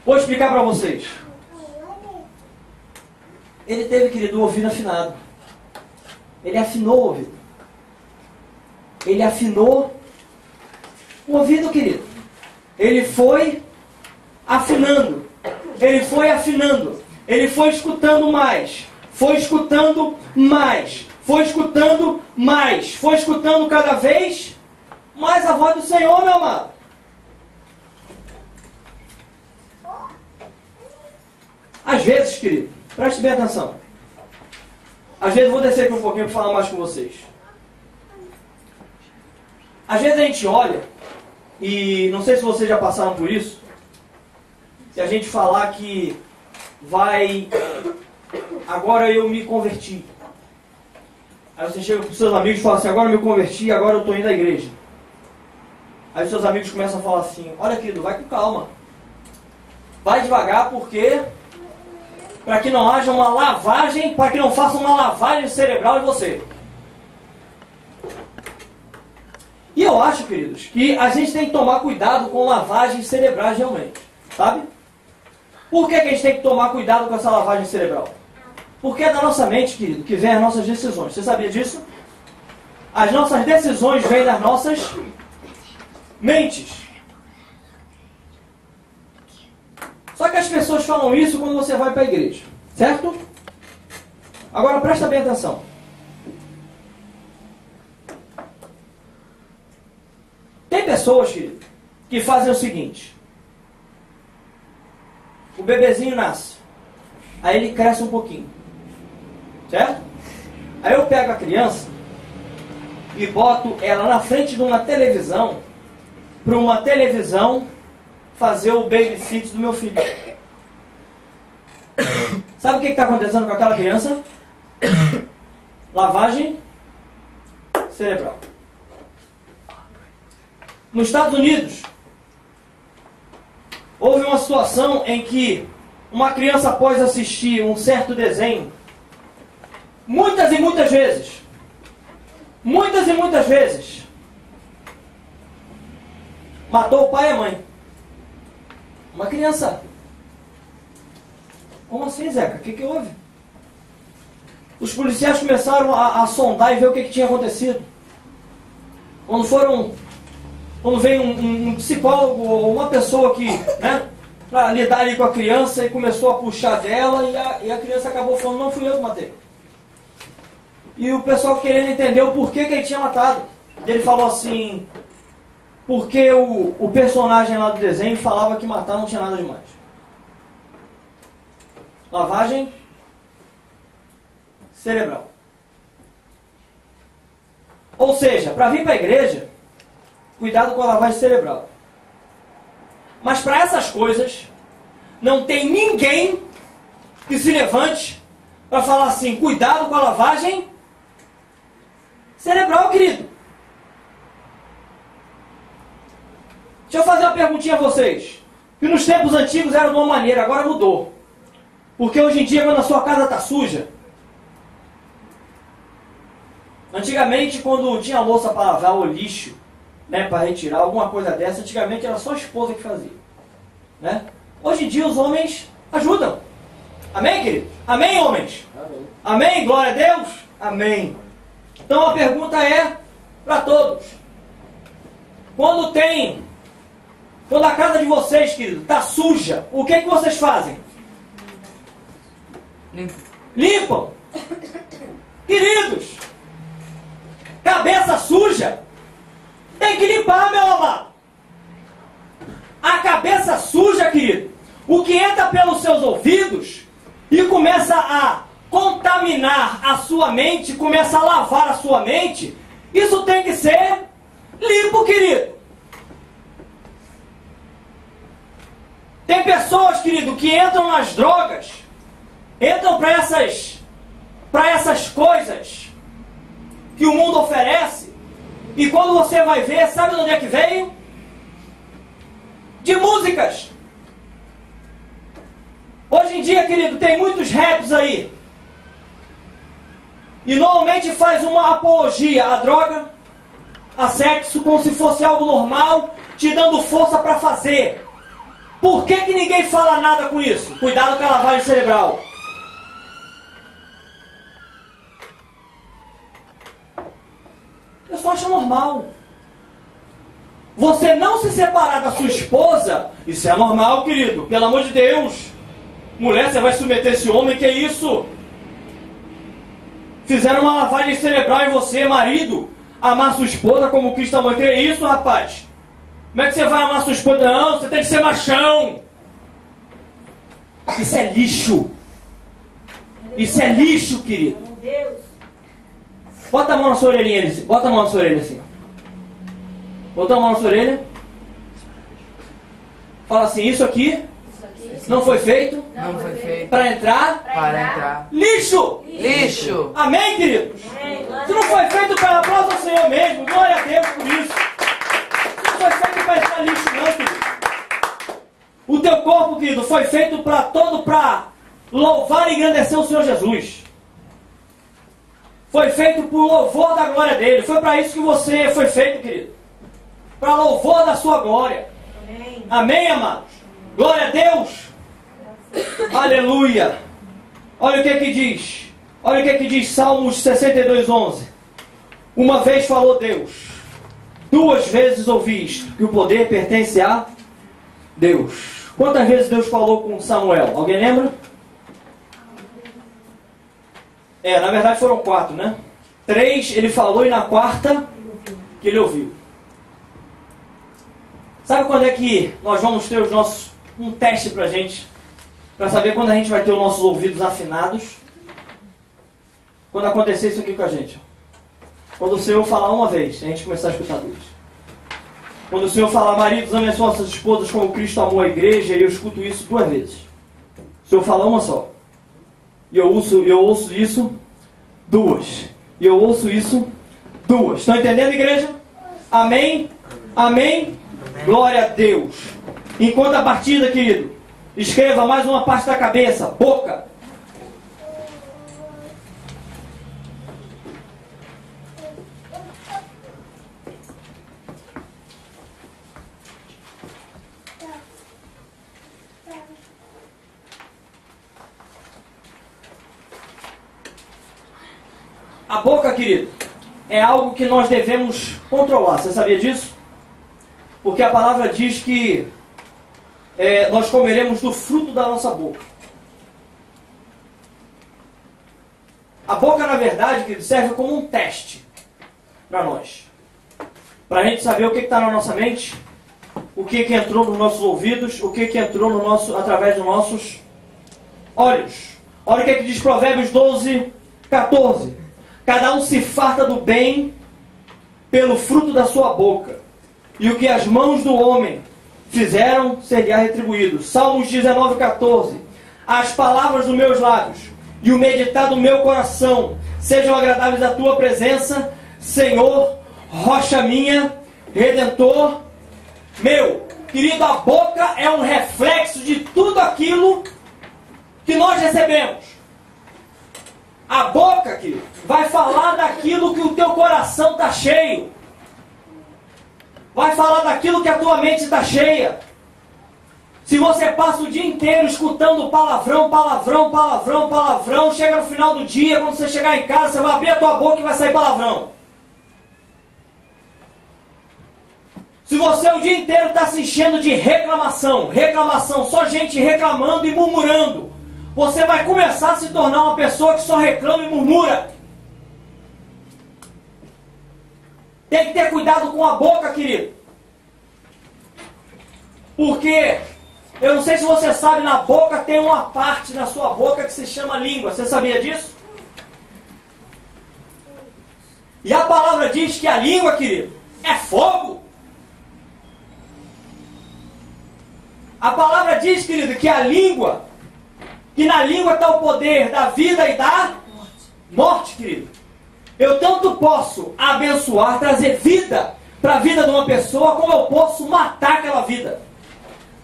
Vou explicar para vocês. Ele teve, querido, o ouvido afinado. Ele afinou o ouvido. Ele afinou o ouvido, querido. Ele foi afinando. Ele foi afinando. Ele foi escutando mais. Foi escutando mais. Foi escutando mais. Foi escutando cada vez mais a voz do Senhor, meu amado. Às vezes, querido, preste bem atenção. Às vezes, vou descer aqui um pouquinho para falar mais com vocês. Às vezes a gente olha, e não sei se vocês já passaram por isso, se a gente falar que agora eu me converti. Aí você chega com seus amigos e fala assim: agora eu me converti, agora eu estou indo à igreja. Aí os seus amigos começam a falar assim: olha, querido, vai com calma. Vai devagar, porque para que não haja uma lavagem, para que não faça uma lavagem cerebral em você. E eu acho, queridos, que a gente tem que tomar cuidado com lavagens cerebrais realmente. Sabe? Por que a gente tem que tomar cuidado com essa lavagem cerebral? Porque é da nossa mente, querido, que vem as nossas decisões. Você sabia disso? As nossas decisões vêm das nossas mentes. Só que as pessoas falam isso quando você vai para a igreja. Certo? Agora presta bem atenção. Tem pessoas, querido, que fazem o seguinte: o bebezinho nasce, aí ele cresce um pouquinho, certo? Aí eu pego a criança e boto ela na frente de uma televisão, para uma televisão fazer o babysit do meu filho. Sabe o que está acontecendo com aquela criança? Lavagem cerebral. Nos Estados Unidos, houve uma situação em que uma criança, após assistir um certo desenho, muitas e muitas vezes, matou o pai e a mãe. Uma criança. Como assim, Zeca? O que houve? Os policiais começaram a sondar e ver o que tinha acontecido. Quando veio um psicólogo ou uma pessoa que, né, para lidar ali com a criança, e começou a puxar dela, e a criança acabou falando: não fui eu que matei. E o pessoal querendo entender o porquê que ele tinha matado. E ele falou assim: porque o personagem lá do desenho falava que matar não tinha nada demais. Lavagem cerebral. Ou seja, para vir para a igreja, cuidado com a lavagem cerebral. Mas para essas coisas, não tem ninguém que se levante para falar assim: cuidado com a lavagem cerebral, querido. Deixa eu fazer uma perguntinha a vocês. Que nos tempos antigos era de uma maneira, agora mudou. Porque hoje em dia, quando a sua casa está suja, Antigamente, quando tinha louça para lavar ou lixo, né, para retirar, alguma coisa dessa, antigamente era só a esposa que fazia. Né? Hoje em dia os homens ajudam. Amém, querido? Amém, homens? Amém. Amém? Glória a Deus? Amém. Então a pergunta é para todos. Quando a casa de vocês, querido, está suja, o que vocês fazem? Limpam. Queridos, cabeça suja tem que limpar, meu amado. A cabeça suja, querido, o que entra pelos seus ouvidos e começa a contaminar a sua mente, começa a lavar a sua mente, isso tem que ser limpo, querido. Tem pessoas, querido, que entram nas drogas, entram para essas coisas que o mundo oferece, e quando você vai ver, sabe de onde é que veio? De músicas. Hoje em dia, querido, tem muitos raps aí, e normalmente faz uma apologia à droga, a sexo, como se fosse algo normal, te dando força para fazer. Por que ninguém fala nada com isso? Cuidado com a lavagem cerebral. Eu só acho normal. Você não se separar da sua esposa, isso é normal, querido. Pelo amor de Deus. Mulher, você vai submeter esse homem, que é isso? Fizeram uma lavagem cerebral em você, marido. Amar sua esposa como Cristo amou. Que é isso, rapaz? Como é que você vai amar sua esposa? Não, você tem que ser machão. Isso é lixo. Isso é lixo, querido. Bota a mão na sua orelhinha, assim. Bota a mão na sua orelha assim. Bota a mão na sua orelha. Fala assim, isso aqui não foi feito para entrar lixo. Lixo. Amém, queridos? Isso não foi feito para aplauso ao Senhor mesmo. Glória a Deus por isso. Isso não foi feito para entrar lixo não, querido. O teu corpo, querido, foi feito para louvar e engrandecer o Senhor Jesus. Foi feito por louvor da glória dele. Foi para isso que você foi feito, querido. Para louvor da sua glória. Amém, amém, amados? Glória a Deus. Aleluia. Olha o que diz. Olha o que diz Salmos 62:11. Uma vez falou Deus, duas vezes ouvi isto, que o poder pertence a Deus. Quantas vezes Deus falou com Samuel? Alguém lembra? Na verdade foram 4, né? 3 ele falou e na 4ª que ele ouviu. Sabe quando é que nós vamos ter um teste pra gente? Para saber quando a gente vai ter os nossos ouvidos afinados? Quando acontecer isso aqui com a gente. Quando o Senhor falar uma vez, a gente começar a escutar 2. Quando o Senhor falar, maridos, amem as vossas esposas como Cristo amou a igreja, eu escuto isso 2 vezes. O Senhor fala uma só. E eu ouço isso 2. E eu ouço isso 2. Estão entendendo, igreja? Amém? Amém? Glória a Deus. Enquanto a partida, querido, escreva mais uma parte da cabeça, boca. A boca, querido, é algo que nós devemos controlar. Você sabia disso? Porque a palavra diz que nós comeremos do fruto da nossa boca. A boca, na verdade, querido, serve como um teste para nós. Para a gente saber o que está na nossa mente, o que entrou nos nossos ouvidos, o que entrou através dos nossos olhos. Olha o que diz Provérbios 12:14. Cada um se farta do bem pelo fruto da sua boca, e o que as mãos do homem fizeram ser-lhe retribuído. Salmos 19:14. As palavras dos meus lábios e o meditar do meu coração sejam agradáveis à tua presença, Senhor, rocha minha, Redentor meu. Querido, a boca é um reflexo de tudo aquilo que nós recebemos. A boca, querido, vai falar daquilo que o teu coração está cheio. Vai falar daquilo que a tua mente está cheia. Se você passa o dia inteiro escutando palavrão, palavrão, palavrão, palavrão, chega no final do dia, quando você chegar em casa, você vai abrir a tua boca e vai sair palavrão. Se você o dia inteiro está se enchendo de reclamação, reclamação, só gente reclamando e murmurando, você vai começar a se tornar uma pessoa que só reclama e murmura. Tem que ter cuidado com a boca, querido. Porque, eu não sei se você sabe, na boca tem uma parte na sua boca que se chama língua. Você sabia disso? E a palavra diz que a língua, querido, é fogo. A palavra diz, querido, que a língua, que na língua está o poder da vida e da morte, querido. Eu tanto posso abençoar, trazer vida para a vida de uma pessoa, como eu posso matar aquela vida.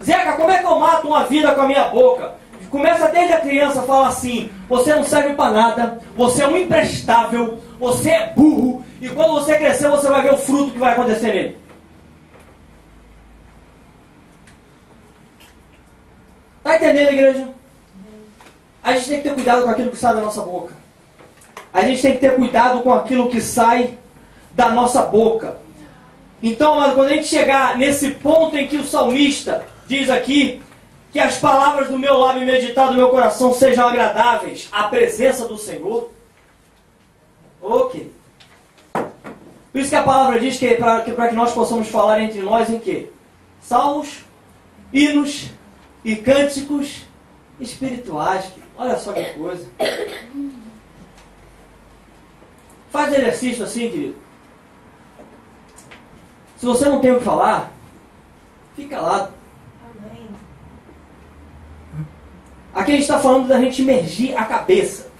Zeca, como é que eu mato uma vida com a minha boca? Começa desde a criança a falar assim: você não serve para nada, você é um imprestável, você é burro, e quando você crescer você vai ver o fruto que vai acontecer nele. Está entendendo, igreja? A gente tem que ter cuidado com aquilo que sai da nossa boca. A gente tem que ter cuidado com aquilo que sai da nossa boca. Então, amado, quando a gente chegar nesse ponto em que o salmista diz aqui que as palavras do meu lábio e meditar do meu coração sejam agradáveis à presença do Senhor. Ok. Por isso que a palavra diz que para que nós possamos falar entre nós em quê? Salmos, hinos e cânticos espirituais. Olha só que coisa. Faz exercício assim, querido. Se você não tem o que falar, fica lá. Amém. Aqui a gente está falando da gente imergir a cabeça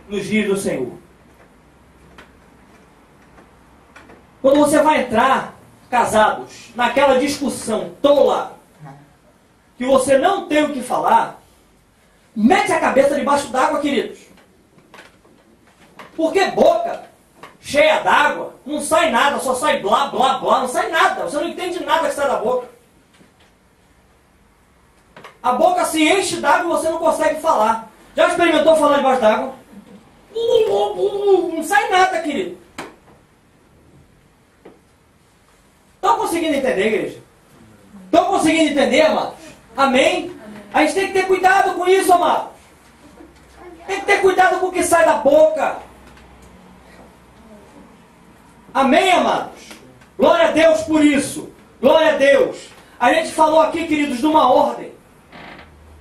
nos dias do Senhor. Quando você vai entrar, casados, naquela discussão tola, que você não tem o que falar, mete a cabeça debaixo d'água, queridos. Porque boca cheia d'água, não sai nada, só sai blá, blá, blá, não sai nada. Você não entende nada que sai da boca. A boca se enche d'água e você não consegue falar. Já experimentou falar debaixo d'água? Não sai nada, querido. Estão conseguindo entender, igreja? Estão conseguindo entender, amados? Amém? A gente tem que ter cuidado com isso, amados. Tem que ter cuidado com o que sai da boca. Amém, amados? Glória a Deus por isso. Glória a Deus. A gente falou aqui, queridos, de uma ordem.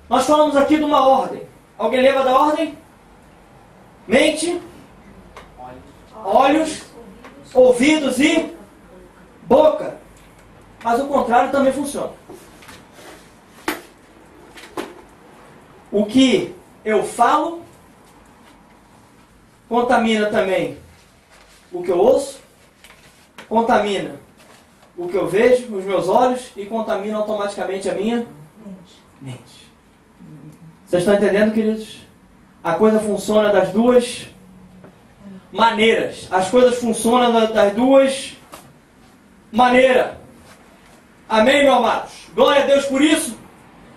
Nós falamos aqui de uma ordem. Alguém lembra da ordem? Mente, olhos, ouvidos e boca. Mas o contrário também funciona. O que eu falo contamina também o que eu ouço, contamina o que eu vejo, os meus olhos, e contamina automaticamente a minha mente. Vocês estão entendendo, queridos? A coisa funciona das duas maneiras. As coisas funcionam das duas maneiras. Amém, meus amados? Glória a Deus por isso.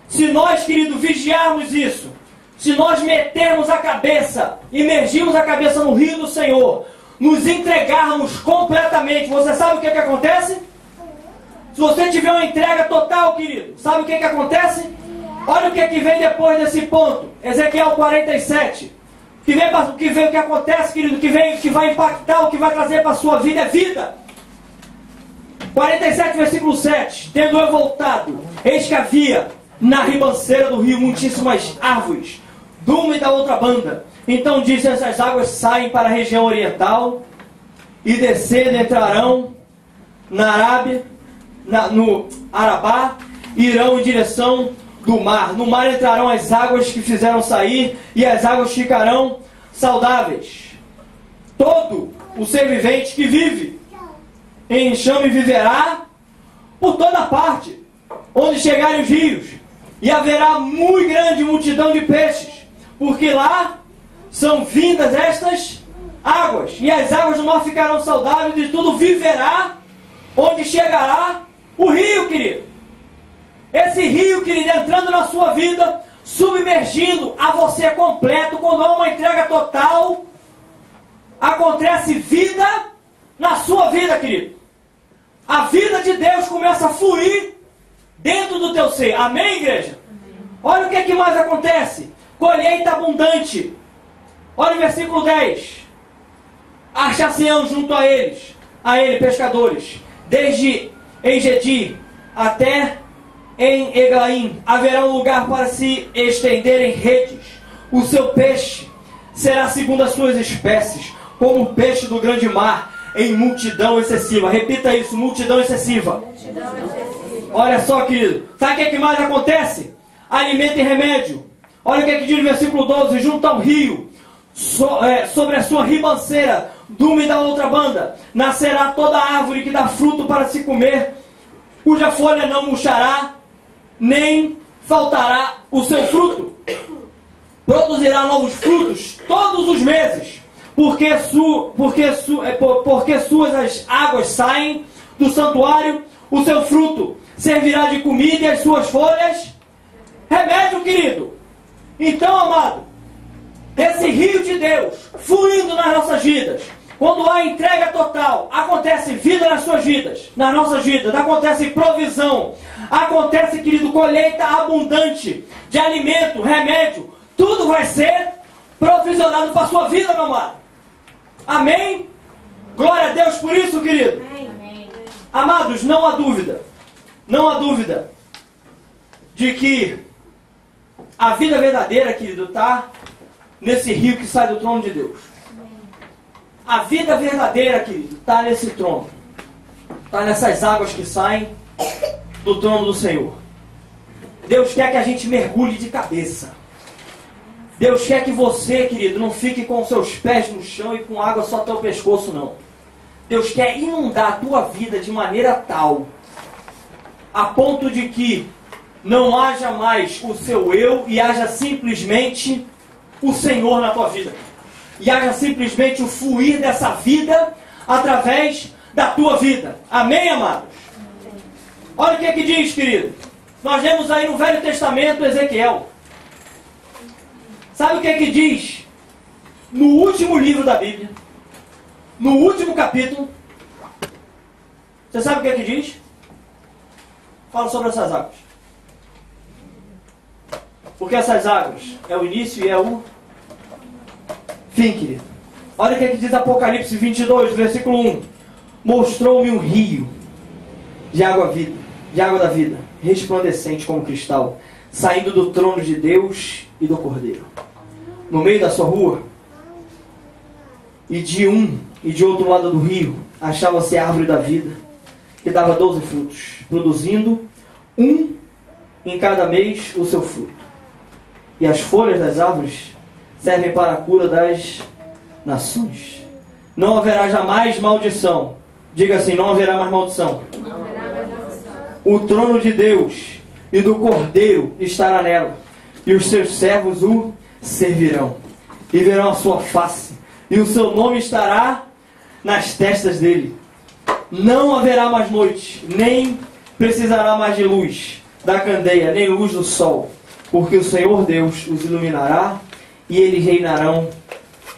Se nós, querido, vigiarmos isso, se nós metermos a cabeça, imergirmos a cabeça no rio do Senhor, nos entregarmos completamente, você sabe o que acontece? Se você tiver uma entrega total, querido, sabe o que acontece? Olha o que vem depois desse ponto. Ezequiel 47. O que acontece, querido, que vai impactar, o que vai trazer para a sua vida é vida. 47, versículo 7. Tendo eu voltado, eis que havia na ribanceira do rio muitíssimas árvores, de uma e da outra banda. Então disse: essas águas saem para a região oriental e descendo entrarão na Arábia, no Arabá, e irão em direção do mar. No mar entrarão as águas que fizeram sair, e as águas ficarão saudáveis. Todo o ser vivente que vive em enxame viverá por toda parte, onde chegarem os rios, e haverá muito grande multidão de peixes, porque lá são vindas estas águas, e as águas do mar ficarão saudáveis, e tudo viverá, onde chegará o rio, querido. Esse rio, querido, entrando na sua vida, submergindo a você completo, quando há uma entrega total, acontece vida na sua vida, querido. A vida de Deus começa a fluir dentro do teu ser. Amém, igreja? Olha o que é que mais acontece. Colheita abundante. Olha o versículo 10. Achar-se-ão junto a ele, pescadores, desde Engedi até em Eglaim, haverá um lugar para se estenderem redes. O seu peixe será segundo as suas espécies, como o peixe do grande mar, em multidão excessiva. Repita isso, multidão excessiva. Multidão excessiva. Olha só, querido. Sabe o que mais acontece? Alimento e remédio. Olha o que diz no versículo 12. Junto ao rio, sobre a sua ribanceira, do ume da outra banda, nascerá toda árvore que dá fruto para se comer, cuja folha não murchará, nem faltará o seu fruto. Produzirá novos frutos todos os meses, porque suas as águas saem do santuário, o seu fruto servirá de comida e as suas folhas remédio, querido. Então, amado, esse rio de Deus fluindo nas nossas vidas, quando há entrega total, acontece vida nas suas vidas, nas nossas vidas, acontece provisão, acontece, querido, colheita abundante de alimento, remédio, tudo vai ser provisionado para a sua vida, meu amado. Amém? Glória a Deus por isso, querido. Amém. Amados, não há dúvida de que a vida verdadeira, querido, está nesse rio que sai do trono de Deus. A vida verdadeira, querido, está nesse trono. Está nessas águas que saem do trono do Senhor. Deus quer que a gente mergulhe de cabeça. Deus quer que você, querido, não fique com os seus pés no chão e com água só até o pescoço, não. Deus quer inundar a tua vida de maneira tal, a ponto de que não haja mais o seu eu e haja simplesmente o Senhor na tua vida. E haja simplesmente o fluir dessa vida através da tua vida. Amém, amados? Olha o que é que diz, querido. Nós lemos aí no Velho Testamento Ezequiel. Sabe o que é que diz no último livro da Bíblia? No último capítulo. Você sabe o que é que diz? Fala sobre essas águas. Porque essas águas é o início e é o fim, querido. Olha o que é que diz Apocalipse 22, versículo 1. Mostrou-me um rio de água da vida, resplandecente como cristal, saindo do trono de Deus e do Cordeiro. No meio da sua rua, e de um e de outro lado do rio, achava-se a árvore da vida, que dava 12 frutos, produzindo um em cada mês o seu fruto. E as folhas das árvores servem para a cura das nações. Não haverá jamais maldição. Diga assim, não haverá mais maldição. O trono de Deus e do Cordeiro estará nela, e os seus servos o servirão, e verão a sua face, e o seu nome estará nas testas dele. Não haverá mais noite, nem precisará mais de luz da candeia, nem luz do sol, porque o Senhor Deus os iluminará, e eles reinarão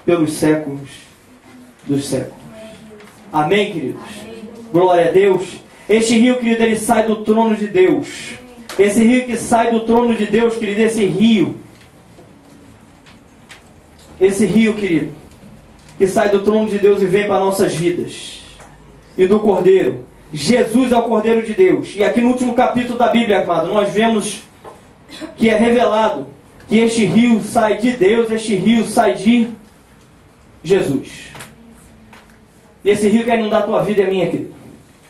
pelos séculos dos séculos. Amém, queridos? Glória a Deus. Este rio, querido, ele sai do trono de Deus. Esse rio que sai do trono de Deus, querido, esse rio, querido, que sai do trono de Deus e vem para nossas vidas, e do Cordeiro. Jesus é o Cordeiro de Deus. E aqui no último capítulo da Bíblia, amado, nós vemos que é revelado que este rio sai de Deus, este rio sai de Jesus. Esse rio quer inundar a tua vida e a minha, querido.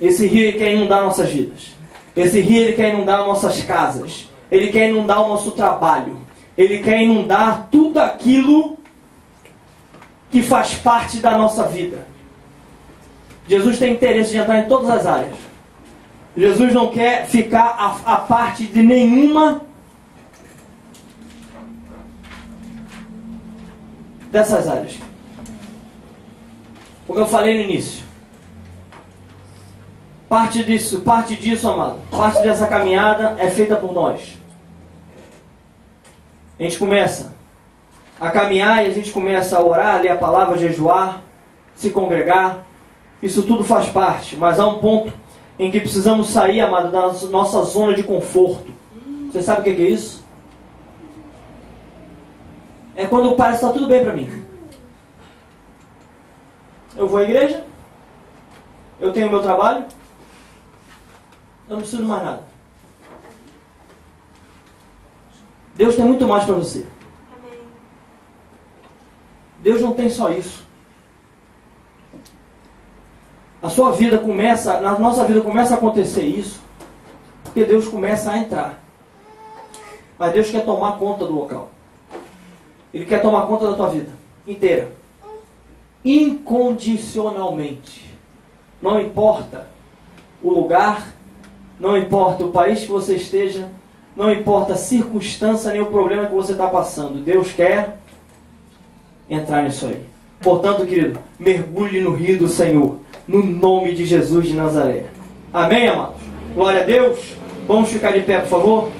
Esse rio ele quer inundar nossas vidas. Esse rio ele quer inundar nossas casas. Ele quer inundar o nosso trabalho. Ele quer inundar tudo aquilo que faz parte da nossa vida. Jesus tem interesse de entrar em todas as áreas. Jesus não quer ficar a parte de nenhuma dessas áreas. Como eu falei no início, parte disso, amado, parte dessa caminhada é feita por nós. A gente começa a caminhar e a gente começa a orar, ler a palavra, jejuar, se congregar. Isso tudo faz parte, mas há um ponto em que precisamos sair, amado, da nossa zona de conforto. Você sabe o que é isso? É quando parece que está tudo bem para mim. Eu vou à igreja, eu tenho o meu trabalho, eu não preciso de mais nada. Deus tem muito mais para você. Deus não tem só isso. A sua vida começa, na nossa vida começa a acontecer isso, porque Deus começa a entrar. Mas Deus quer tomar conta do local. Ele quer tomar conta da tua vida inteira. Incondicionalmente. Não importa o lugar, não importa o país que você esteja, não importa a circunstância nem o problema que você está passando. Deus quer entrar nisso aí. Portanto, querido, mergulhe no rio do Senhor, no nome de Jesus de Nazaré. Amém, amados? Glória a Deus. Vamos ficar de pé, por favor.